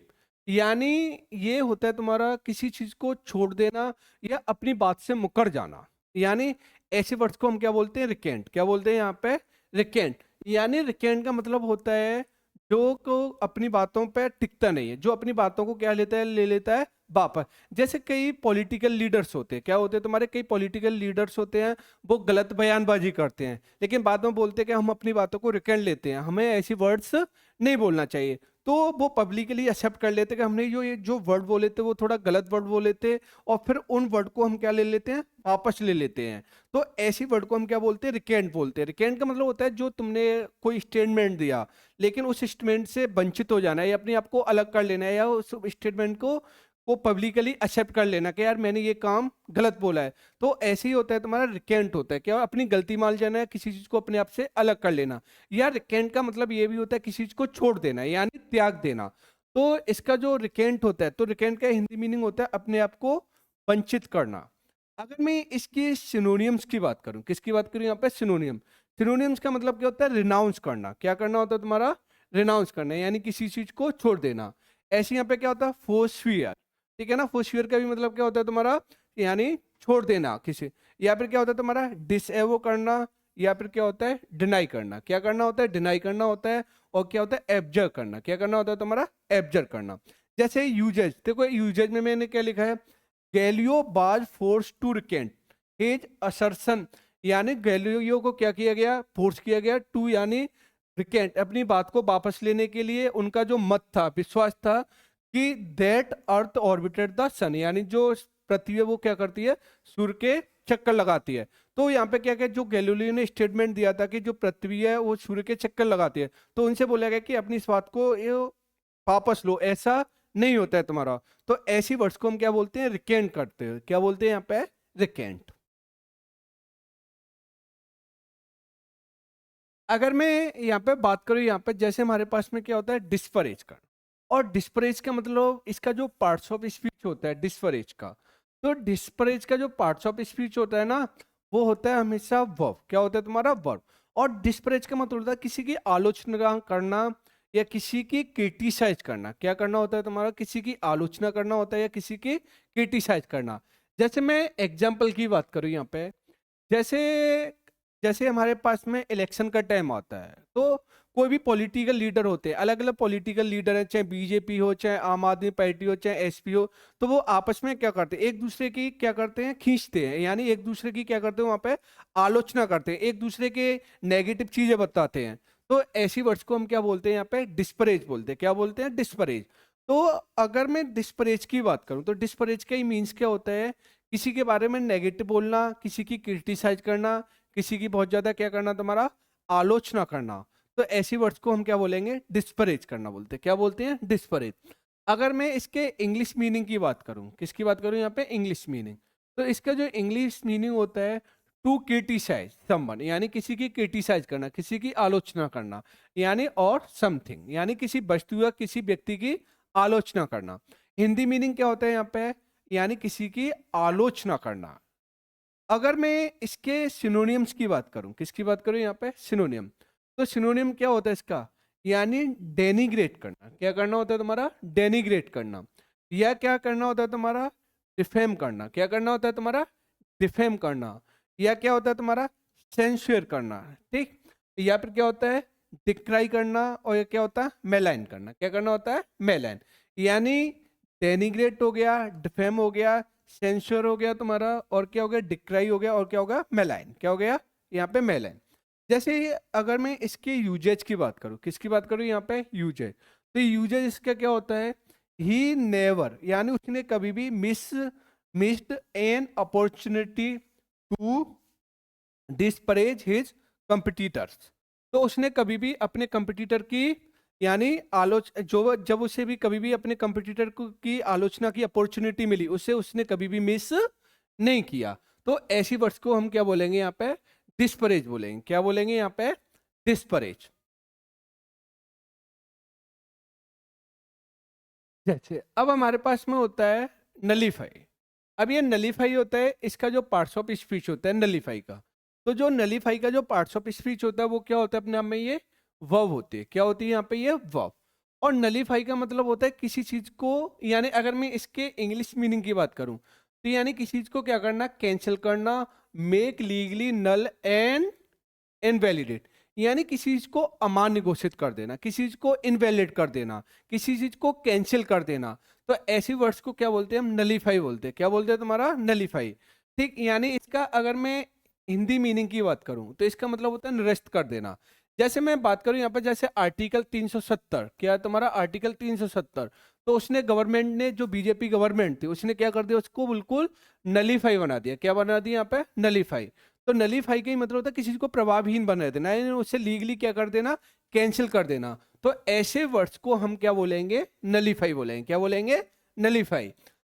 यानी ये होता है तुम्हारा किसी चीज को छोड़ देना या अपनी बात से मुकर जाना। यानी ऐसे वर्ड्स को हम क्या बोलते हैं, रिकेंट। क्या बोलते हैं यहाँ पे, रिकेंट। यानी रिकेंट का मतलब होता है जो को अपनी बातों पे टिकता नहीं है, जो अपनी बातों को क्या लेता है, ले लेता है वापस। जैसे कई पॉलिटिकल लीडर्स होते हैं, क्या होते हैं तुम्हारे, कई पॉलिटिकल लीडर्स होते हैं, वो गलत बयानबाजी करते हैं, लेकिन बाद में बोलते हैं कि हम अपनी बातों को रिकेंट लेते हैं, हमें ऐसी वर्ड्स नहीं बोलना चाहिए। तो वो पब्लिकली एक्सेप्ट कर लेते हैं कि हमने ये जो वर्ड बोले थे वो थोड़ा गलत वर्ड बोले थे, और फिर उन वर्ड को हम क्या ले लेते हैं, वापस ले लेते हैं। तो ऐसी वर्ड को हम क्या बोलते हैं, रिकेंट बोलते हैं। रिकेंट का मतलब होता है जो तुमने कोई स्टेटमेंट दिया, लेकिन उस स्टेटमेंट से वंचित हो जाना है, या अपने आप को अलग कर लेना है, या उस स्टेटमेंट को पब्लिकली एक्सेप्ट कर लेना कि यार मैंने ये काम गलत बोला है। तो ऐसे ही होता है तुम्हारा रिकेंट होता है, क्या अपनी गलती मान जाना है, किसी चीज को अपने आप से अलग कर लेना। या रिकेंट का मतलब ये भी होता है किसी चीज को छोड़ देना, यानी त्याग देना। तो इसका जो रिकेंट होता है, तो रिकेंट का हिंदी मीनिंग होता है अपने आप को वंचित करना। अगर मैं इसकी सिनोनियम्स की बात करूं, किसकी बात करूं यहाँ पे, सिनोनियम। सिनोनियम्स का मतलब क्या होता है, रिनाउंस करना। क्या करना होता है तुम्हारा, रिनाउंस करना, यानी किसी चीज को छोड़ देना। ऐसे यहाँ पे क्या होता है, फोर्सफियर। ठीक है ना, फोर्सफियर का भी मतलब क्या होता है तुम्हारा, यानी छोड़ देना किसी। या फिर क्या होता है तुम्हारा, डिसएवो करना, या फिर क्या होता है, डिनाई करना। क्या करना होता है, डिनाई करना होता है। और क्या होता है, एब्जर करना। क्या करना होता है तुम्हारा, एब्जर करना। जैसे यूजेज, देखो यूजेज में मैंने क्या लिखा है, Galileo was forced to recant his assertion, यानी गैलियो को क्या किया गया, फोर्स किया गया, टू यानी रिकेंट, अपनी बात को वापस लेने के लिए। उनका जो मत था, विश्वास था कि दैट अर्थ ऑर्बिटेड द सन, यानी जो पृथ्वी है वो क्या करती है, सूर्य के चक्कर लगाती है। तो यहाँ पे क्या क्या जो गैलीलियो ने स्टेटमेंट दिया था कि जो पृथ्वी है वो सूर्य के चक्कर लगाती है, तो उनसे बोला गया कि अपनी इस बात को ये वापस लो, ऐसा नहीं होता है तुम्हारा। तो ऐसी वर्ड्स को हम क्या बोलते हैं, रिकेंट करते हैं। क्या बोलते हैं यहाँ पे, रिकेंट। अगर मैं यहाँ पे बात करूँ, यहाँ पे जैसे हमारे पास में क्या होता है, डिस्परेज का। और डिस्परेज का मतलब इसका जो पार्ट्स ऑफ स्पीच होता है डिस्परेज का, तो डिस्परेज का जो पार्ट्स ऑफ स्पीच होता है ना, वो होता है हमेशा वर्ब। क्या होता है तुम्हारा, वर्ब। और डिस्परेज का मतलब होता है किसी की आलोचना करना, या किसी की क्रिटिसाइज करना। क्या करना होता है तुम्हारा, किसी की आलोचना करना होता है, या किसी की क्रिटिसाइज करना। जैसे मैं एग्जाम्पल की बात करूँ यहाँ पे, जैसे जैसे हमारे पास में इलेक्शन का टाइम आता है, तो कोई भी पॉलिटिकल लीडर होते हैं, अलग अलग पॉलिटिकल लीडर हैं, चाहे बीजेपी हो, चाहे आम आदमी पार्टी हो, चाहे एसपी हो, तो वो आपस में क्या करते हैं, एक दूसरे की क्या करते हैं, खींचते हैं, यानी एक दूसरे की क्या करते हैं, वहां पे आलोचना करते हैं, एक दूसरे के नेगेटिव चीजें बताते हैं। तो ऐसी वर्ड्स को हम क्या बोलते हैं, यहाँ पे डिस्परेज बोलते हैं। क्या बोलते हैं, डिस्परेज। तो अगर मैं डिस्परेज की बात करूं, तो डिस्परेज का ही मीन्स क्या होता है, किसी के बारे में नेगेटिव बोलना, किसी की क्रिटिसाइज करना, किसी की बहुत ज्यादा क्या करना तुम्हारा, आलोचना करना। तो ऐसी वर्ड्स को हम क्या बोलेंगे, डिस्परेज करना बोलते हैं। क्या बोलते हैं, डिस्परेज। अगर मैं इसके इंग्लिश मीनिंग की बात करूं, किसकी बात करूं यहाँ पे, इंग्लिश मीनिंग, तो इसका जो इंग्लिश मीनिंग होता है टू क्रिटिसाइज समवन, यानी किसी की क्रिटिसाइज करना, किसी की आलोचना करना, यानी और समथिंग, यानी किसी वस्तु या किसी व्यक्ति की आलोचना करना। हिंदी मीनिंग क्या होता है यहाँ पे, यानी किसी की आलोचना करना। अगर मैं इसके सिनोनियम्स की बात करूं, किसकी बात करूं यहाँ पे, सिनोनियम, तो सिनोनियम क्या होता है इसका, यानी डेनिग्रेट करना। क्या करना होता है तुम्हारा, डेनिग्रेट करना। या क्या करना होता है तुम्हारा, डिफेम करना। क्या करना होता है तुम्हारा, डिफेम करना। या क्या होता है तुम्हारा, सेंसर करना, ठीक। या फिर क्या होता है, डिक्राई करना। और ये क्या होता है, मेलाइन करना। क्या करना होता है, मेलाइन। यानी डेनिग्रेट हो गया, डिफेम हो गया, सेंसर हो गया तुम्हारा, और क्या हो गया, डिक्राई हो गया, और क्या होगा, मेलाइन। क्या हो गया यहाँ पे, मेलाइन। जैसे अगर मैं इसके यूजेज की बात करूं, किसकी बात करूं यहाँ पे, यूजेज, तो यूजेज इसका क्या होता है, ही नेवर, यानी उसने कभी भी missed an opportunity to disparage his competitors. तो उसने कभी भी अपने कंपिटिटर की, यानी जो जब उसे भी कभी भी अपने कंपिटिटर की आलोचना की अपॉर्चुनिटी मिली, उसे उसने कभी भी मिस नहीं किया। तो ऐसी वर्ड्स को हम क्या बोलेंगे यहाँ पे, डिस्परेज बोलेंगे। क्या बोलेंगे यहाँ पे, डिस्परेज। जैसे अब हमारे पास में होता है नलीफाई। अब ये नलीफाई होता है, इसका जो पार्ट्स ऑफ स्पीच होता है नलीफाई का, तो जो नलीफाई का जो पार्ट्स ऑफ स्पीच होता है वो क्या होता है अपने आप में, ये वर्ब होती है। क्या होती है यहाँ पे, ये वर्ब। और नलीफाई का मतलब होता है किसी चीज को, यानी अगर मैं इसके इंग्लिश मीनिंग की बात करूं, तो यानी किसी चीज को क्या करना, कैंसिल करना, make legally null and invalidate, यानी किसी चीज को अमान्य घोषित कर देना, किसी चीज को इनवैलिड कर देना, किसी चीज को कैंसिल कर देना। तो ऐसी वर्ड्स को क्या बोलते हैं हम, नलीफाई बोलते हैं। क्या बोलते हैं तुम्हारा, नलीफाई, ठीक। यानी इसका अगर मैं हिंदी मीनिंग की बात करूं, तो इसका मतलब होता है निरस्त कर देना। जैसे मैं बात करूं यहाँ पर, जैसे आर्टिकल 370, क्या है तुम्हारा आर्टिकल 370, तो उसने गवर्नमेंट ने, जो बीजेपी गवर्नमेंट थी, उसने क्या कर दिया, उसको बिल्कुल नलीफाई बना दिया। क्या बना दिया यहाँ पे, नलीफाई। तो नलीफाई का ही मतलब होता है किसी चीज को प्रभावहीन बना देना, यानी उसे लीगली क्या कर देना, कैंसिल कर देना। तो ऐसे वर्ड्स को हम क्या बोलेंगे, नलीफाई बोलेंगे। क्या बोलेंगे, नलीफाई।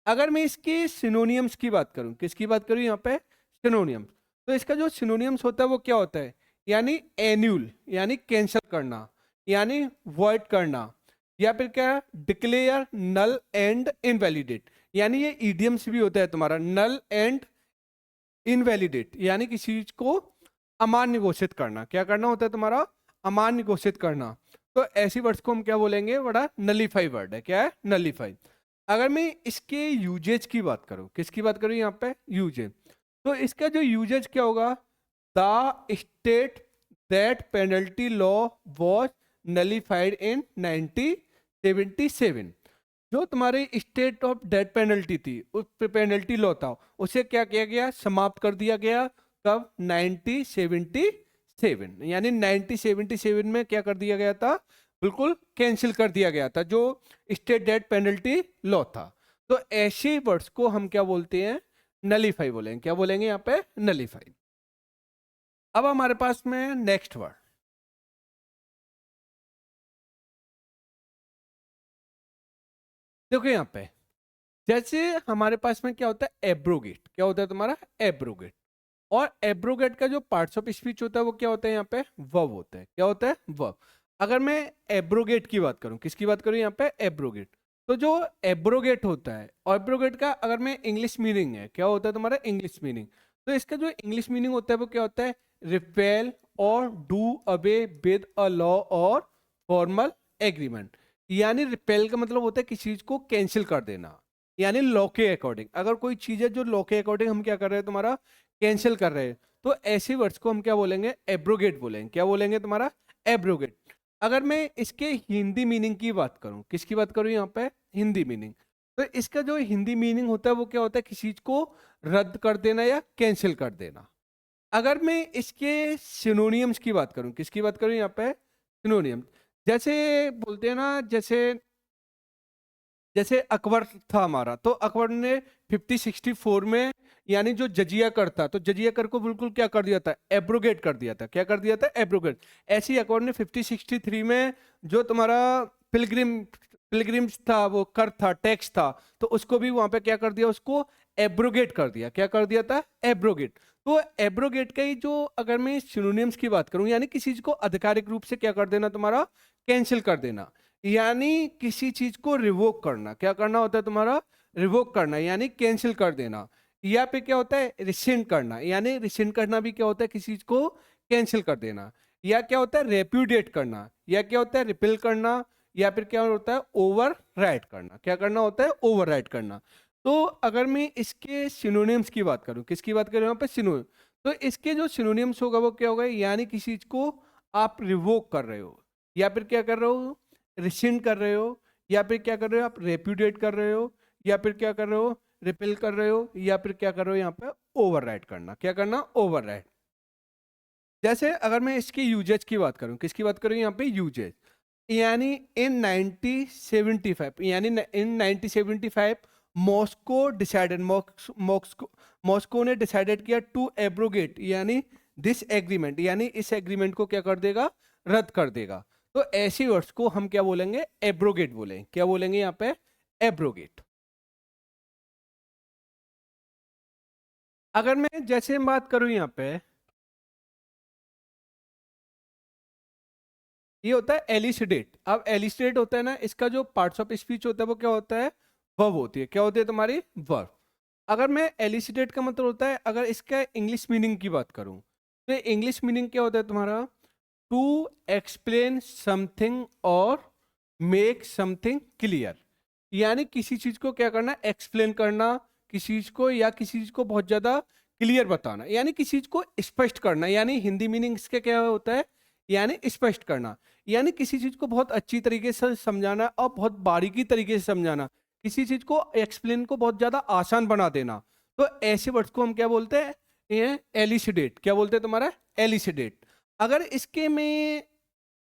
अगर मैं इसके सिनोनियम्स की बात करूं, किसकी बात करूं यहाँ पे, सिनोनियम्स, तो इसका जो सिनोनियम्स होता है वो क्या होता है, यानी एन्यूल, यानी कैंसिल करना, यानी वॉइड करना, या फिर क्या, डिक्लेयर नल एंड इनवैलिडेट, यानी ये ईडियम्स भी होता है तुम्हारा, नल एंड इनवैलिडेट, यानी किसी चीज को अमान्य घोषित करना। क्या करना होता है तुम्हारा, अमान्य घोषित करना। तो ऐसी वर्ड्स को हम क्या बोलेंगे, बड़ा नलीफाई वर्ड है। क्या है, नलीफाई। अगर मैं इसके यूजेज की बात करूं, किसकी बात करूं यहाँ पे, यूजेज, तो इसका जो यूजेज क्या होगा, the state that penalty law was nullified in 1977। जो तुम्हारी स्टेट ऑफ डेथ पेनल्टी थी, उस पेनल्टी लॉ था, उसे क्या किया गया, समाप्त कर दिया गया। कब, 1977, यानी 1977 में क्या कर दिया गया था, बिल्कुल कैंसिल कर दिया गया था जो स्टेट डेथ पेनल्टी लॉ था। तो ऐसे वर्ड्स को हम क्या बोलते हैं, नलीफाई बोलेंगे। क्या बोलेंगे यहाँ पे, नलीफाई। अब हमारे पास में नेक्स्ट वर्ड, देखो यहाँ पे, जैसे हमारे पास में क्या होता है, एब्रोगेट। क्या होता है तुम्हारा, एब्रोगेट। और एब्रोगेट का जो पार्ट्स ऑफ स्पीच होता है वो क्या होता है यहाँ पे, वर्ब होता है। क्या होता है, वर्ब। अगर मैं एब्रोगेट की बात करूं, किसकी बात करूं यहाँ पे, एब्रोगेट, तो जो एब्रोगेट होता है, एब्रोगेट का अगर मैं इंग्लिश मीनिंग है, क्या होता है तुम्हारा, इंग्लिश मीनिंग, तो इसका जो इंग्लिश मीनिंग होता है वो क्या होता है, रिपेल और do away with a law और फॉर्मल एग्रीमेंट। यानी रिपेल का मतलब होता है किसी चीज को कैंसिल कर देना, यानी लॉ के अकॉर्डिंग। अगर कोई चीज है जो लॉ के अकॉर्डिंग हम क्या कर रहे हैं, तुम्हारा कैंसिल कर रहे हैं, तो ऐसे वर्ड्स को हम क्या बोलेंगे, एब्रोगेट बोलेंगे। क्या बोलेंगे तुम्हारा, एब्रोगेट। अगर मैं इसके हिंदी मीनिंग की बात करूं, किसकी बात करूं यहाँ पे, हिंदी मीनिंग, तो इसका जो हिंदी मीनिंग होता है वो क्या होता है, किसी चीज को रद्द कर देना या कैंसिल कर देना। अगर मैं इसके सिनोनियम्स की बात करूं, किसकी बात करूं यहाँ पे, सिनोनियम, जैसे बोलते हैं ना, जैसे जैसे अकबर था हमारा, तो अकबर ने 5064 में, यानी जो जजिया कर था, तो जजिया कर को बिल्कुल क्या कर दिया था, एब्रोगेट कर दिया था। क्या कर दिया था, एब्रोगेट। ऐसे ही अकबर ने 5063 में जो तुम्हारा पिलग्रिम पिलग्रिम्स था, वो कर था, टैक्स था, तो उसको भी वहां पे क्या कर दिया, उसको एब्रोगेट कर दिया। क्या कर दिया था? एब्रोगेट। तो एब्रोगेट का ही जो, अगर मैं सिनोनिम्स की बात करूं, यानी किसी चीज को आधिकारिक रूप से क्या कर देना, तुम्हारा कैंसिल कर देना, यानी किसी चीज को रिवोक करना। क्या करना होता है तुम्हारा? रिवोक करना, यानी कैंसिल कर देना। या फिर क्या होता है? रिसेंड करना, यानी रिसेंड करना भी क्या होता है? किसी चीज को कैंसिल कर देना। या क्या होता है? रेप्यूडिएट करना। या क्या होता है? रिपेल करना। या फिर क्या होता है? ओवर राइट करना। क्या करना होता है? ओवर राइट करना। तो अगर मैं इसके सिनोनिम्स की बात करूं, किसकी बात करूं यहाँ पे? सिनोनिम। तो इसके जो सिनोनिम्स होगा वो क्या होगा? यानी किसी चीज को आप रिवोक कर रहे हो, या फिर क्या कर रहे हो? रिसेंड कर रहे हो, या फिर क्या कर रहे हो? आप रेप्यूडिएट कर रहे हो, या फिर क्या कर रहे हो? रिपेल कर रहे हो, या फिर क्या कर रहे हो यहाँ पे? ओवर राइट करना। क्या करना? Over right. जैसे अगर मैं इसके यूजेज की बात करूं, किसकी बात करूं यहाँ पे? यूजेज। यानी इन 1975, यानी इन 1975 मॉस्को डिसाइडेड, मॉस्को ने डिसाइडेड किया टू एब्रोगेट, यानी दिस एग्रीमेंट, यानी इस एग्रीमेंट को क्या कर देगा? रद्द कर देगा। तो ऐसी वर्ड्स को हम क्या बोलेंगे? एब्रोगेट बोलेंगे। क्या बोलेंगे यहाँ पे? एब्रोगेट। अगर मैं जैसे बात करूं यहाँ पे, ये होता है एलिसिडेट। अब एलिसिडेट होता है ना, इसका जो पार्ट्स ऑफ स्पीच होता है वो क्या होता है? वर्ब होती है। क्या होती है तुम्हारी? वर्ब। अगर मैं एलिसिडेट का मतलब होता है, अगर इसका इंग्लिश मीनिंग की बात करूं, तो इंग्लिश मीनिंग क्या होता है तुम्हारा? टू एक्सप्लेन समथिंग और मेक समथिंग क्लियर, यानी किसी चीज को क्या करना? एक्सप्लेन करना किसी चीज को, या किसी चीज को बहुत ज्यादा क्लियर बताना, यानी किसी चीज को स्पष्ट करना। यानी हिंदी मीनिंग इसका क्या होता है? यानी स्पष्ट करना, यानी किसी चीज को बहुत अच्छी तरीके से समझाना और बहुत बारीकी तरीके से समझाना, किसी चीज को एक्सप्लेन को बहुत ज्यादा आसान बना देना। तो ऐसे वर्ड्स को हम क्या बोलते हैं? ये एलिसिडेट। क्या बोलते हैं तुम्हारा? एलिसिडेट। अगर इसके मैं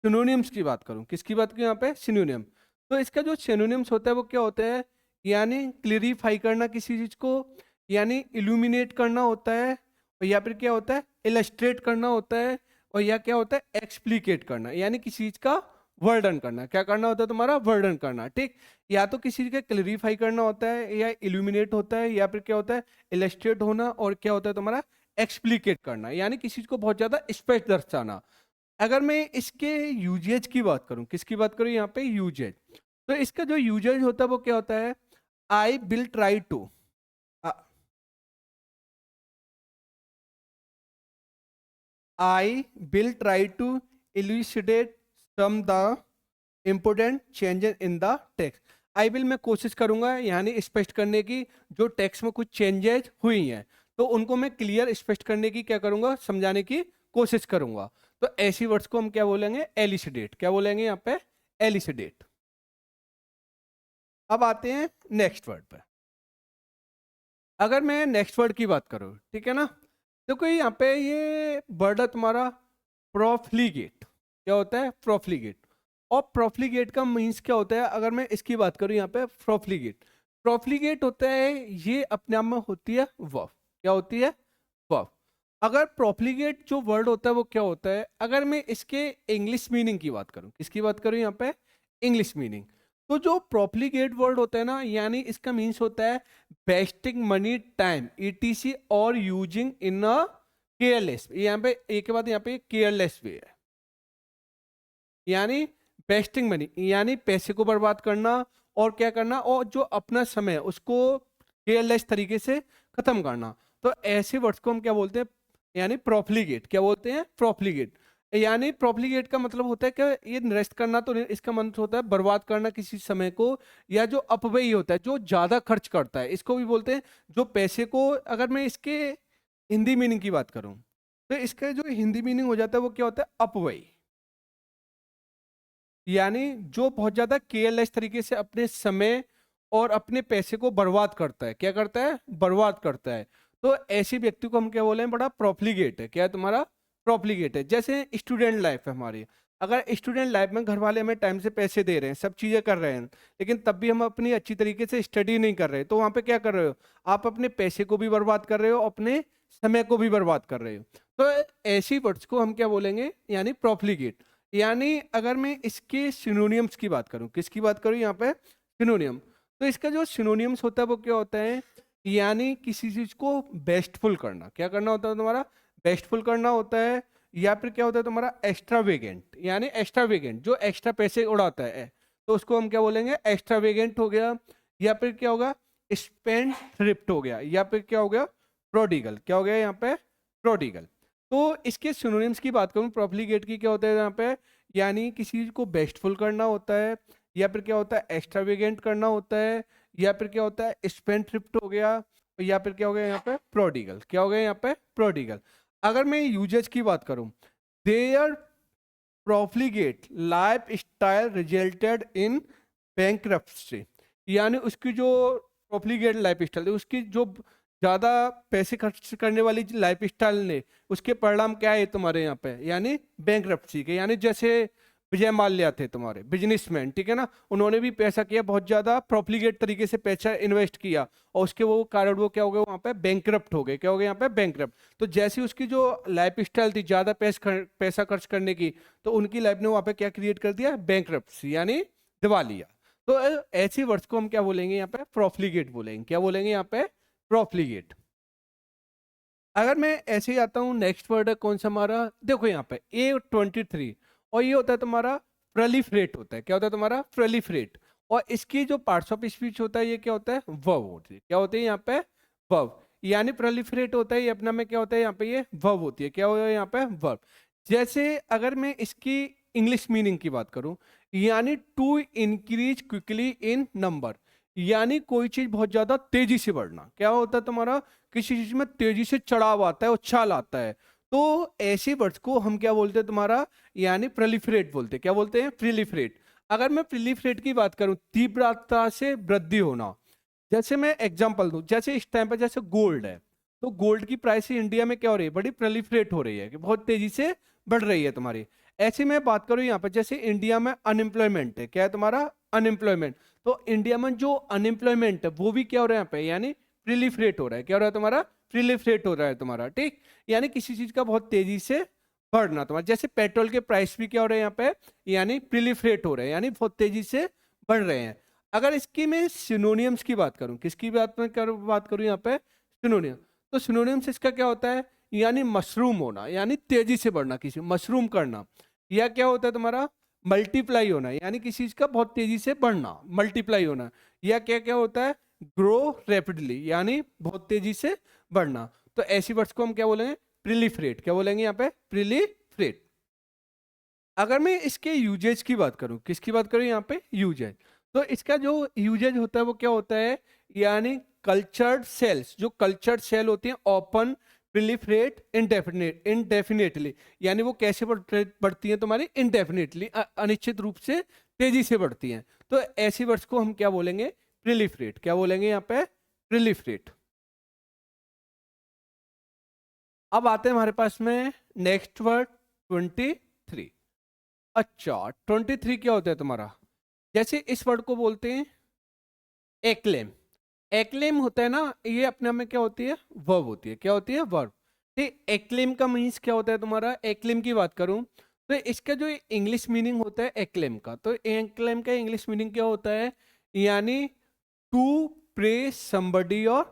सिनोनिम्स की बात करूं, किसकी बात करूं यहाँ पे? सिनोनिम। तो इसका जो सिनोनिम्स होता है वो क्या होता है? यानी क्लियरिफाई करना किसी चीज को, यानी इल्यूमिनेट करना होता है, और या फिर क्या होता है? इलस्ट्रेट करना होता है, और या क्या होता है? एक्सप्लिकेट करना, यानी किसी चीज का वर्णन करना। क्या करना होता है तुम्हारा? वर्णन करना। ठीक। या तो किसी चीज का क्लियरिफाई करना होता है, या इल्यूमिनेट होता है, या फिर क्या होता है? इलस्ट्रेट होना, और क्या होता है तुम्हारा? एक्सप्लिकेट करना, यानी किसी चीज को बहुत ज्यादा स्पष्ट दर्शाना। अगर मैं इसके यूजेज की बात करूं, किसकी बात करूं यहाँ पे? यूजेज। तो इसका जो यूजेज होता है वो क्या होता है? I will try to, I will try to elucidate some the important changes in the text. I will, मैं कोशिश करूंगा यानी स्पष्ट करने की, जो टेक्स्ट में कुछ चेंजेस हुई हैं तो उनको मैं क्लियर स्पष्ट करने की क्या करूंगा? समझाने की कोशिश करूंगा। तो ऐसी वर्ड्स को हम क्या बोलेंगे? एलिसिडेट। क्या बोलेंगे यहाँ पे? एलिसिडेट। अब आते हैं नेक्स्ट वर्ड पर। अगर मैं नेक्स्ट वर्ड की बात करूं, ठीक है ना, देखो यहाँ पे ये वर्ड है तुम्हारा प्रोफ्लीगेट। क्या होता है? प्रोफ्लीगेट। और प्रोफ्लीगेट का मीन्स क्या होता है? अगर मैं इसकी बात करूं यहाँ पे, प्रोफ्लीगेट, प्रोफ्लीगेट होता है, ये अपने आप में होती है वर्ब। क्या होती है? वर्ब। अगर प्रोफ्लीगेट जो वर्ड होता है वो क्या होता है? अगर मैं इसके इंग्लिश मीनिंग की बात करूं, किसकी बात करूं यहाँ पे? English meaning. तो जो प्रोफ्लीगेट वर्ड होता है ना, यानी इसका मीन्स होता है वेस्टिंग मनी, टाइम, ईटीसी, और यूजिंग इन अ केयरलेस। यहाँ पे एक के बाद यहाँ पे केयरलेस वे है, यानी वेस्टिंग मनी, यानी पैसे को बर्बाद करना, और क्या करना? और जो अपना समय है उसको केयरलेस तरीके से खत्म करना। तो ऐसे वर्ड्स को हम क्या बोलते हैं? यानी प्रोफ्लीगेट। क्या बोलते हैं? प्रोफ्लीगेट। यानी प्रोफ्लीगेट का मतलब होता है कि ये नष्ट करना, तो इसका मतलब होता है बर्बाद करना किसी समय को, या जो अपव्ययी होता है, जो ज्यादा खर्च करता है, इसको भी बोलते हैं। जो पैसे को, अगर मैं इसके हिंदी मीनिंग की बात करूं, तो इसका जो हिंदी मीनिंग हो जाता है वो क्या होता है? अपव्ययी। यानी जो बहुत ज्यादा केयरलेस तरीके से अपने समय और अपने पैसे को बर्बाद करता है। क्या करता है? बर्बाद करता है। तो ऐसे व्यक्ति को हम क्या बोले हैं? बड़ा प्रोफ्लीगेट है। क्या है तुम्हारा? प्रोफ्लीगेट है। जैसे स्टूडेंट लाइफ है हमारी, अगर स्टूडेंट लाइफ में घर वाले हमें टाइम से पैसे दे रहे हैं, सब चीजें कर रहे हैं, लेकिन तब भी हम अपनी अच्छी तरीके से स्टडी नहीं कर रहे, तो वहां पे क्या कर रहे हो? आप अपने पैसे को भी बर्बाद कर रहे हो, अपने समय को भी बर्बाद कर रहे हो। तो ऐसी वर्ड्स को हम क्या बोलेंगे? यानी प्रोफ्लीगेट। यानी अगर मैं इसके सिनोनियम्स की बात करूं, किसकी बात करूं यहाँ पे, सिनोनियम, तो इसका जो सिनोनियम्स होता है वो क्या होता है, यानी किसी चीज को बेस्टफुल करना, क्या करना होता है तुम्हारा, बेस्टफुल करना होता है, या फिर क्या होता है तुम्हारा एक्स्ट्रावेगेंट, यानी एक्स्ट्रावेगेंट जो एक्स्ट्रा पैसे उड़ाता है, तो उसको हम क्या बोलेंगे, एक्स्ट्रावेगेंट हो गया, या फिर क्या होगा, स्पेंड थ्रिफ्ट हो गया, या फिर क्या हो गया, प्रोडिगल, क्या हो गया यहाँ पे, प्रोडिगल। तो इसके सिनोनिम्स की बात करूं, प्रोफ्लिगेट की क्या होता है यहाँ पे, यानी किसी चीज को बेस्टफुल करना होता है, या फिर क्या होता है एक्स्ट्रावेगेंट करना होता है, या फिर क्या होता है स्पेंड थ्रिफ्ट हो गया, या फिर क्या हो गया यहाँ पे प्रोडिगल, क्या हो गया यहाँ पे प्रोडिगल। अगर मैं यूजेज की बात करूं, their profligate life style resulted in bankruptcy, यानी उसकी जो प्रोफ्लिगेट लाइफ स्टाइल है, उसकी जो ज्यादा पैसे खर्च करने वाली लाइफ स्टाइल ने, उसके परिणाम क्या है तुम्हारे यहाँ पे, यानी बैंकरप्सी के, यानी जैसे विजय माल्या थे तुम्हारे बिजनेसमैन, ठीक है ना, उन्होंने भी पैसा किया बहुत ज्यादा प्रोफ्लिगेट तरीके से पैसा इन्वेस्ट किया, और उसके वो कारण वो क्या हो गए वहां पे बैंकरप्ट हो गए, क्या हो गए यहाँ पे बैंकरप्ट। तो जैसी उसकी जो लाइफ स्टाइल थी ज्यादा पैसा खर्च करने की, तो उनकी लाइफ ने वहां पे क्या क्रिएट कर दिया, बैंकरप्सी, यानी दिवालिया। तो ऐसी वर्ड्स को हम क्या बोलेंगे यहाँ पे, प्रोफ्लिगेट बोलेंगे, क्या बोलेंगे यहाँ पे, प्रोफ्लिगेट। अगर मैं ऐसे ही आता हूँ, नेक्स्ट वर्ड है कौन सा हमारा, देखो यहाँ पे A23, और ये होता है तुम्हारा प्रोलिफरेट होता है, क्या होता है तुम्हारा प्रोलिफरेट, और इसकी जो पार्ट्स ऑफ स्पीच होता है ये क्या होता है, वर्ब होती है, क्या होती है यहाँ पे, वर्ब, यानी प्रोलिफरेट होता है ये अपना में क्या होता है यहाँ पे, ये वर्ब होती है, क्या होता है यहाँ पे वर्ब। जैसे अगर मैं इसकी इंग्लिश मीनिंग की बात करूं, यानी to increase quickly in number, यानी कोई चीज बहुत ज्यादा तेजी से बढ़ना, क्या होता है तुम्हारा, किसी चीज में तेजी से चढ़ाव आता है, उछाल आता है, तो ऐसे वर्ड्स को हम क्या बोलते हैं तुम्हारा, यानी प्रोलिफरेट बोलते हैं, क्या बोलते हैं, प्रोलिफरेट। अगर मैं प्रोलिफरेट की बात करूं, तीव्रता से वृद्धि होना, जैसे मैं एग्जांपल दूं, जैसे इस टाइम पर जैसे गोल्ड है, तो गोल्ड की प्राइस इंडिया में क्या हो रही है, बड़ी प्रोलिफरेट हो रही है, कि बहुत तेजी से बढ़ रही है तुम्हारी। ऐसे में बात करूं यहाँ पर, जैसे इंडिया में अनएम्प्लॉयमेंट है, क्या है तुम्हारा, अनएम्प्लॉयमेंट, तो इंडिया में जो अनएम्प्लॉयमेंट है वो भी क्या हो रहा है यहाँ पे, यानी प्रिलिफरेट हो रहा है, क्या हो रहा है तुम्हारा, प्रिलिफरेट हो रहा है तुम्हारा, ठीक, यानी किसी चीज का बहुत तेजी से बढ़ना तुम्हारा। जैसे पेट्रोल के प्राइस भी क्या हो रहे हैं यहाँ पे, यानी प्रिलिफरेट हो रहे हैं, यानी बहुत तेजी से बढ़ रहे हैं। अगर इसकी मैं सिनोनियम्स की बात करूं, किसकी बात करूं यहाँ पे, सिनोनियम, तो सिनोनियम्स इसका क्या होता है, यानी मशरूम होना, यानी तेजी से बढ़ना, किसी मशरूम करना, या क्या होता है तुम्हारा मल्टीप्लाई होना, यानी किसी चीज का बहुत तेजी से बढ़ना, मल्टीप्लाई होना, या क्या क्या होता है ग्रो रैपिडली, यानी बहुत तेजी से बढ़ना। तो ऐसी वर्ड्स को हम क्या बोलेंगे, प्रिलिफरेट, क्या बोलेंगे यहाँ पे, प्रिलिफरेट। अगर मैं इसके यूजेज की बात करूं, किसकी बात करूं यहाँ पे, यूजेज, तो इसका जो यूजेज होता है वो क्या होता है, यानी कल्चर्ड सेल्स, जो कल्चर्ड सेल होती हैं ओपन प्रिलिफरेट इंडेफिनेटली, यानी वो कैसे बढ़ती हैं तुम्हारी, इंडेफिनेटली, अनिश्चित रूप से तेजी से बढ़ती हैं। तो ऐसी वर्ड्स को हम क्या बोलेंगे, प्रिलिफरेट, क्या बोलेंगे यहाँ पे, प्रिलिफरेट। अब आते हैं हमारे पास में नेक्स्ट वर्ड 23। अच्छा 23 क्या होता है तुम्हारा, जैसे इस वर्ड को बोलते हैं एक्लेम, एक्लेम होता है ना, ये अपने आप में क्या होती है, वर्ब होती है, क्या होती है, वर्ब। ठीक, एक्लेम का मीन्स क्या होता है तुम्हारा, एक्लेम की बात करूं तो इसका जो इंग्लिश मीनिंग होता है एक्लेम का, तो एक्लेम का इंग्लिश मीनिंग क्या होता है, यानी to praise somebody or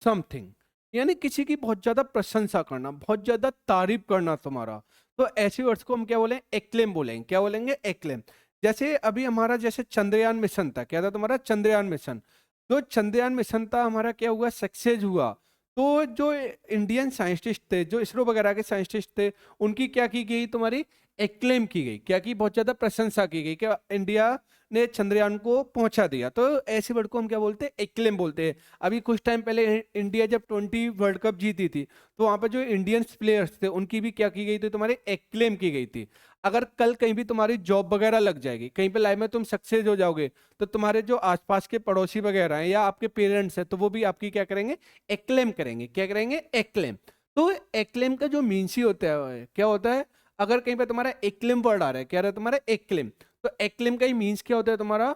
something, यानी किसी की बहुत ज्यादा प्रशंसा करना, बहुत ज्यादा तारीफ करना तुम्हारा। तो ऐसे वर्ड्स को हम क्या बोलेंगे, एक्लेम बोलेंगे, क्या बोलेंगे, एक्लेम। जैसे अभी हमारा जैसे चंद्रयान मिशन था, क्या था तुम्हारा चंद्रयान मिशन, जो चंद्रयान मिशन था हमारा क्या हुआ, सक्सेस हुआ, तो जो इंडियन साइंटिस्ट थे, जो इसरो वगैरह के साइंटिस्ट थे, उनकी क्या की गई तुम्हारी, एक्लेम की गई, क्या की, बहुत ज्यादा प्रशंसा की गई, क्या इंडिया ने चंद्रयान को पहुंचा दिया। तो ऐसे वर्ड को हम क्या बोलते हैं, एक्लेम बोलते हैं। अभी कुछ टाइम पहले इंडिया जब 20 वर्ल्ड कप जीती थी, तो वहां पर जो इंडियन प्लेयर्स थे उनकी भी क्या की गई थी, तुम्हारे एक्लेम की गई थी। अगर कल कहीं भी तुम्हारी जॉब वगैरह लग जाएगी, कहीं पे लाइफ में तुम सक्सेस हो जाओगे, तो तुम्हारे जो आसपास के पड़ोसी वगैरह हैं या आपके पेरेंट्स हैं, तो वो भी आपकी क्या करेंगे, एक्लेम करेंगे, क्या करेंगे, एक्लेम। तो एक्लेम का जो मीन्स ही होता है क्या होता है, अगर कहीं पे तुम्हारा एक्लेम वर्ड आ रहा है, क्या रहा है तुम्हारा एक्लेम, तो एक्लेम का ही मीन्स क्या होता है तुम्हारा,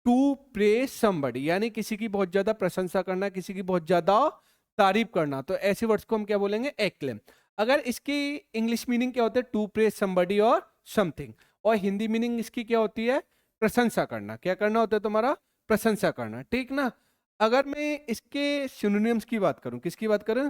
टू प्रेज समबडी, यानी किसी की बहुत ज्यादा प्रशंसा करना, किसी की बहुत ज्यादा तारीफ करना। तो ऐसे वर्ड्स को हम क्या बोलेंगे, एक्लेम। अगर इसकी इंग्लिश मीनिंग क्या होता है, to praise somebody or something, और हिंदी मीनिंग इसकी क्या होती है, प्रशंसा करना। क्या करना होता है तुम्हारा, प्रशंसा करना, ठीक ना। अगर मैं इसके सिनोनिम्स की बात करूं, किसकी बात करूं,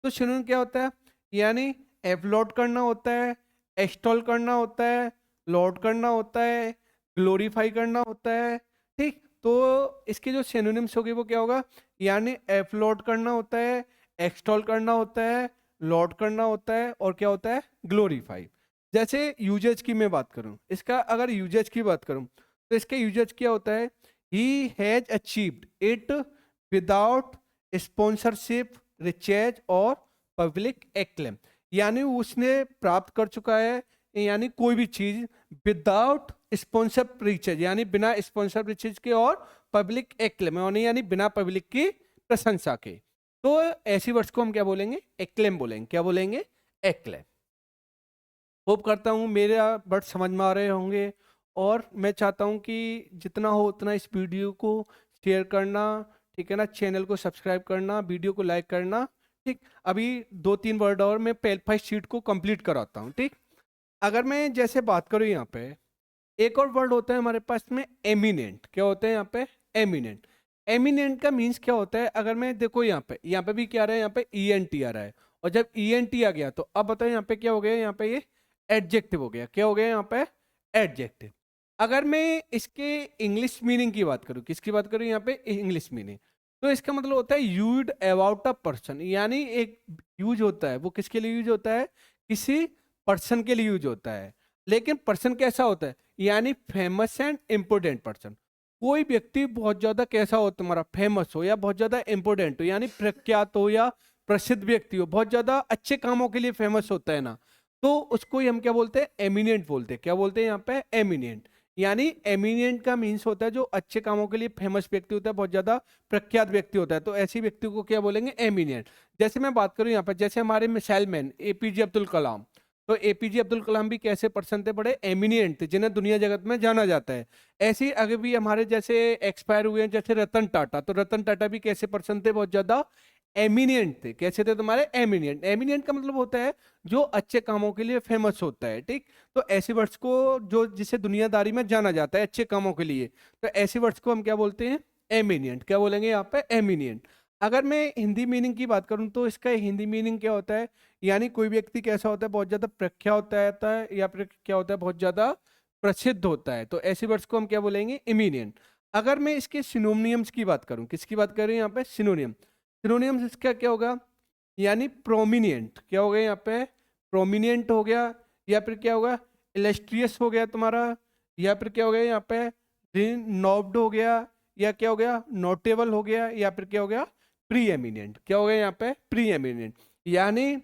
तो सिनोनिम क्या होता है, यानी एवलॉड करना होता है, एक्सटॉल करना होता है, लॉर्ड करना होता है, ग्लोरीफाई करना होता है, ठीक। तो इसके जो सिनोनिम्स होगी वो क्या होगा, यानी एफलॉड करना होता है, एक्सटॉल करना होता है, लॉर्ड करना होता है, और क्या होता है, ग्लोरीफाई। जैसे यूजेज की मैं बात करूं, इसका अगर यूजेज की बात करूं तो इसका यूजेज क्या होता है, he has achieved it without sponsorship, riches or public acclaim, यानी उसने प्राप्त कर चुका है, यानी कोई भी चीज विदाउट स्पॉन्सर रिचेज, यानी बिना स्पॉन्सर रिचेज के, और पब्लिक एक्लेम यानी बिना पब्लिक की प्रशंसा के। तो ऐसी वर्ड्स को हम क्या बोलेंगे, एक्लेम बोलेंगे। क्या बोलेंगे, एक्लेम। होप करता हूँ मेरे वर्ड समझ में आ रहे होंगे, और मैं चाहता हूँ कि जितना हो उतना इस वीडियो को शेयर करना, ठीक है ना, चैनल को सब्सक्राइब करना, वीडियो को लाइक करना, ठीक। अभी 2-3 वर्ड और मैं फर्स्ट शीट को कंप्लीट कराता हूँ, ठीक। अगर मैं जैसे बात करूँ यहाँ पे, एक और वर्ड होता है हमारे पास में, एमिनेंट। क्या होता है यहाँ पे, एमिनेंट। एमिनेंट का मीन्स क्या होता है, अगर मैं देखो यहाँ पे भी क्या आ रहा है, यहाँ पे ई एन टी आ रहा है, और जब ई एन टी आ गया तो अब बताओ यहाँ पे क्या हो गया, यहाँ पे ये एडजेक्टिव हो गया। क्या हो गया यहाँ पे, एडजेक्टिव। अगर मैं इसके इंग्लिश मीनिंग की बात करूँ, किसकी बात करूँ यहाँ पे, इंग्लिश मीनिंग, तो इसका मतलब होता है यूज्ड अबाउट अ पर्सन, यानी एक यूज होता है, वो किसके लिए यूज होता है, किसी पर्सन के लिए यूज होता है। लेकिन पर्सन कैसा होता है, यानी फेमस एंड इंपोर्टेंट पर्सन। कोई व्यक्ति बहुत ज्यादा कैसा हो, तुम्हारा फेमस हो या बहुत ज्यादा इंपोर्टेंट हो, यानी प्रख्यात हो या प्रसिद्ध व्यक्ति हो, बहुत ज्यादा अच्छे कामों के लिए फेमस होता है ना, तो उसको ही हम क्या बोलते हैं, एमिनेंट बोलते हैं। क्या बोलते हैं यहाँ पे, एमिनेंट। यानी एमिनेंट का मीन्स होता है जो अच्छे कामों के लिए फेमस व्यक्ति होता है, बहुत ज्यादा प्रख्यात व्यक्ति होता है, तो ऐसी व्यक्ति को क्या बोलेंगे, एमिनेंट। जैसे मैं बात करूं यहाँ पर, जैसे हमारे missile man APJ Abdul Kalam, तो एपीजे अब्दुल कलाम भी कैसे पर्सन थे, बड़े एमिनेंट थे, जिन्हें दुनिया जगत में जाना जाता है। ऐसे ही आगे भी हमारे जैसे एक्सपायर हुए हैं, जैसे रतन टाटा, तो रतन टाटा भी कैसे पर्सन थे, बहुत ज्यादा एमिनेंट थे। कैसे थे तुम्हारे, एमिनेंट। एमिनेंट का मतलब होता है जो अच्छे कामों के लिए फेमस होता है, ठीक। तो ऐसे वर्ड्स को जो जिसे दुनियादारी में जाना जाता है अच्छे कामों के लिए, तो ऐसे वर्ड्स को हम क्या बोलते हैं, एमिनेंट। क्या बोलेंगे यहाँ पे, एमिनेंट। अगर मैं हिंदी मीनिंग की बात करूं तो इसका हिंदी मीनिंग क्या होता है, यानी कोई व्यक्ति कैसा होता है, बहुत ज्यादा प्रख्यात होता है, या फिर क्या होता है, बहुत ज्यादा प्रसिद्ध होता है, तो ऐसे वर्ड्स को हम क्या बोलेंगे, इमीनियंट। अगर मैं इसके सिनोनियम्स की बात करूं, किसकी बात कर रहे हैं यहाँ पे, सिनोनियम। सिनोनियम्स इसका क्या होगा, यानी प्रोमिनियंट। क्या हो गया यहाँ पे, प्रोमिनियंट हो गया, या फिर क्या होगा, इलेस्ट्रियस हो गया तुम्हारा, या फिर क्या हो गया यहाँ पे, रिनोव्ड हो गया, या क्या हो गया, नोटेबल हो गया, या फिर क्या हो गया, प्री एमिनेंट। क्या हो गया यहाँ पे, प्री एमिनेंट। यानी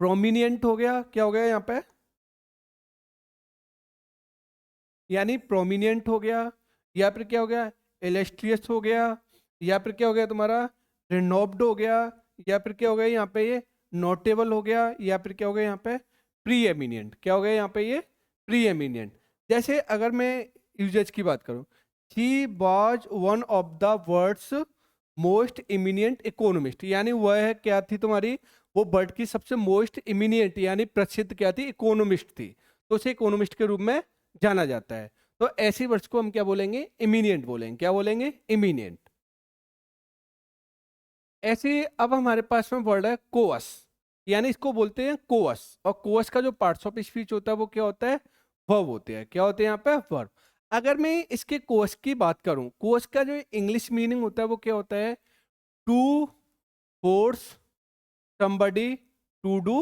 प्रोमिनियंट हो गया, क्या हो गया यहाँ पे, यानी प्रोमिनियंट हो गया, या फिर क्या हो गया, इलेस्ट्रियस हो गया, या फिर क्या हो गया तुम्हारा, रिनोव्ड हो गया, या फिर क्या हो गया यहाँ पे ये नोटेबल हो गया, या फिर क्या हो गया यहाँ पे प्री एमिनेंट। क्या हो गया यहाँ पे ये प्री एमिनेंट। जैसे अगर मैं यूजेज की बात करूं, he was one of the world's most eminent economist, यानी वह है क्या थी तुम्हारी, वो वर्ल्ड की सबसे मोस्ट इमिनियंट यानी प्रसिद्ध क्या थी, इकोनॉमिस्ट थी, तो उसे इकोनॉमिस्ट के रूप में जाना जाता है। तो ऐसी वर्ड्स को हम क्या बोलेंगे, इमिनियंट बोलेंगे। क्या बोलेंगे, इमिनियंट। ऐसे अब हमारे पास में वर्ड है कोअस, यानी इसको बोलते हैं कोअस, और कोअस का जो पार्ट्स ऑफ स्पीच होता है वो क्या होता है, वर्ब होते हैं। क्या होते हैं यहाँ पे, वर्ब। अगर मैं इसके कोअस की बात करूं, कोअस का जो इंग्लिश मीनिंग होता है वो क्या होता है, to force somebody to do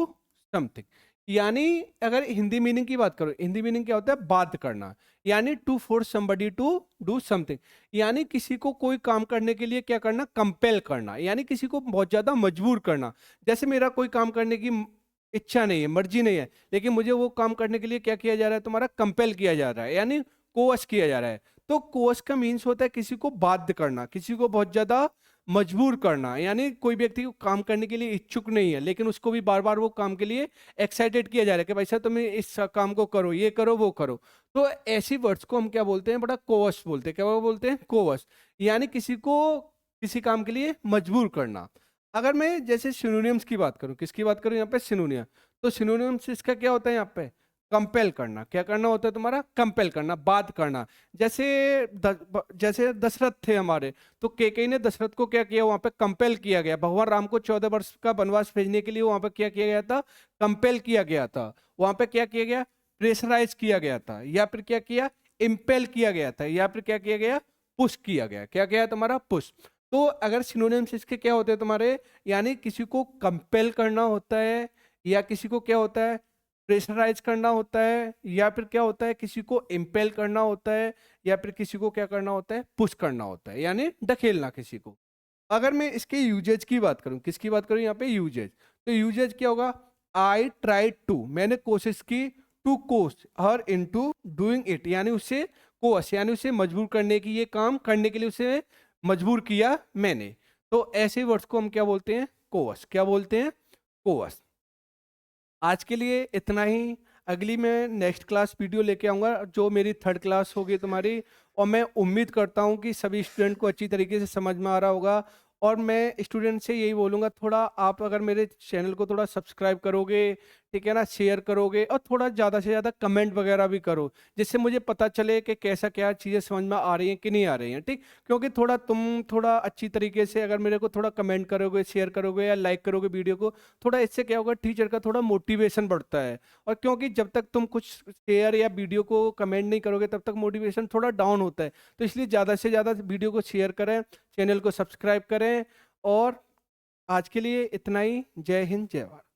something। यानी अगर हिंदी मीनिंग की बात करो, हिंदी मीनिंग क्या होता है, बाध्य करना, यानी to force somebody to do something, यानी किसी को कोई काम करने के लिए क्या करना, कंपेल करना, यानी किसी को बहुत ज्यादा मजबूर करना। जैसे मेरा कोई काम करने की इच्छा नहीं है, मर्जी नहीं है, लेकिन मुझे वो काम करने के लिए क्या किया जा रहा है, तुम्हारा कंपेल किया जा रहा है, यानी कोअस किया जा रहा है। तो कोअस का मीन्स होता है किसी को बाध्य करना, किसी को बहुत ज्यादा मजबूर करना, यानी कोई व्यक्ति को काम करने के लिए इच्छुक नहीं है, लेकिन उसको भी बार बार वो काम के लिए एक्साइटेड किया जा रहा है कि भाई साहब तुम्हें इस काम को करो, ये करो, वो करो। तो ऐसी वर्ड्स को हम क्या बोलते हैं, बड़ा कोवस बोलते हैं। क्या वो बोलते हैं, कोवस, यानी किसी को किसी काम के लिए मजबूर करना। अगर मैं जैसे सिनोनिम्स की बात करूं, किसकी बात करूं यहाँ पे, सिनोनियम, तो सिनोनिम्स इसका क्या होता है यहाँ पे, कंपेल करना। क्या करना होता है तुम्हारा? कंपेल करना, बात करना। जैसे जैसे दशरथ थे हमारे, तो केकई ने दशरथ को क्या किया, वहां पे कंपेल किया गया। भगवान राम को 14 वर्ष का वनवास भेजने के लिए वहां पे क्या किया गया था? कंपेल किया गया था। वहां पे क्या किया गया? प्रेशराइज किया गया था, या फिर क्या किया? इम्पेल किया गया था, या फिर क्या किया गया? पुश किया गया। क्या किया तुम्हारा? पुश। तो अगर सिनोनिम्स इसके क्या होते हैं तुम्हारे, यानी किसी को कंपेल करना होता है, या किसी को क्या होता है? प्रेशराइज करना होता है, या फिर क्या होता है? किसी को इम्पेल करना होता है, या फिर किसी को क्या करना होता है? पुश करना होता है, यानी ढकेलना किसी को। अगर मैं इसके यूजेज की बात करूं, किसकी बात करूं यहाँ पे? यूजेज। तो यूजेज क्या होगा? आई ट्राई टू, मैंने कोशिश की, to coax her into doing it, यानी उसे कोस, यानी उसे मजबूर करने की, ये काम करने के लिए उसे मजबूर किया मैंने। तो ऐसे वर्ड्स को हम क्या बोलते हैं? कोस। क्या बोलते हैं? कोस। आज के लिए इतना ही। अगली मैं नेक्स्ट क्लास वीडियो लेके आऊँगा, जो मेरी 3rd क्लास होगी तुम्हारी। और मैं उम्मीद करता हूँ कि सभी स्टूडेंट को अच्छी तरीके से समझ में आ रहा होगा। और मैं स्टूडेंट से यही बोलूँगा, थोड़ा आप अगर मेरे चैनल को थोड़ा सब्सक्राइब करोगे, ठीक है ना, शेयर करोगे, और थोड़ा ज़्यादा से ज़्यादा कमेंट वगैरह भी करो, जिससे मुझे पता चले कि कैसा क्या चीज़ें समझ में आ रही हैं कि नहीं आ रही हैं, ठीक। क्योंकि थोड़ा तुम थोड़ा अच्छी तरीके से अगर मेरे को थोड़ा कमेंट करोगे, शेयर करोगे या लाइक करोगे वीडियो को, थोड़ा इससे क्या होगा? टीचर का थोड़ा मोटिवेशन बढ़ता है। और क्योंकि जब तक तुम कुछ शेयर या वीडियो को कमेंट नहीं करोगे, तब तक मोटिवेशन थोड़ा डाउन होता है। तो इसलिए ज़्यादा से ज़्यादा वीडियो को शेयर करें, चैनल को सब्सक्राइब करें। और आज के लिए इतना ही। जय हिंद, जय भारत।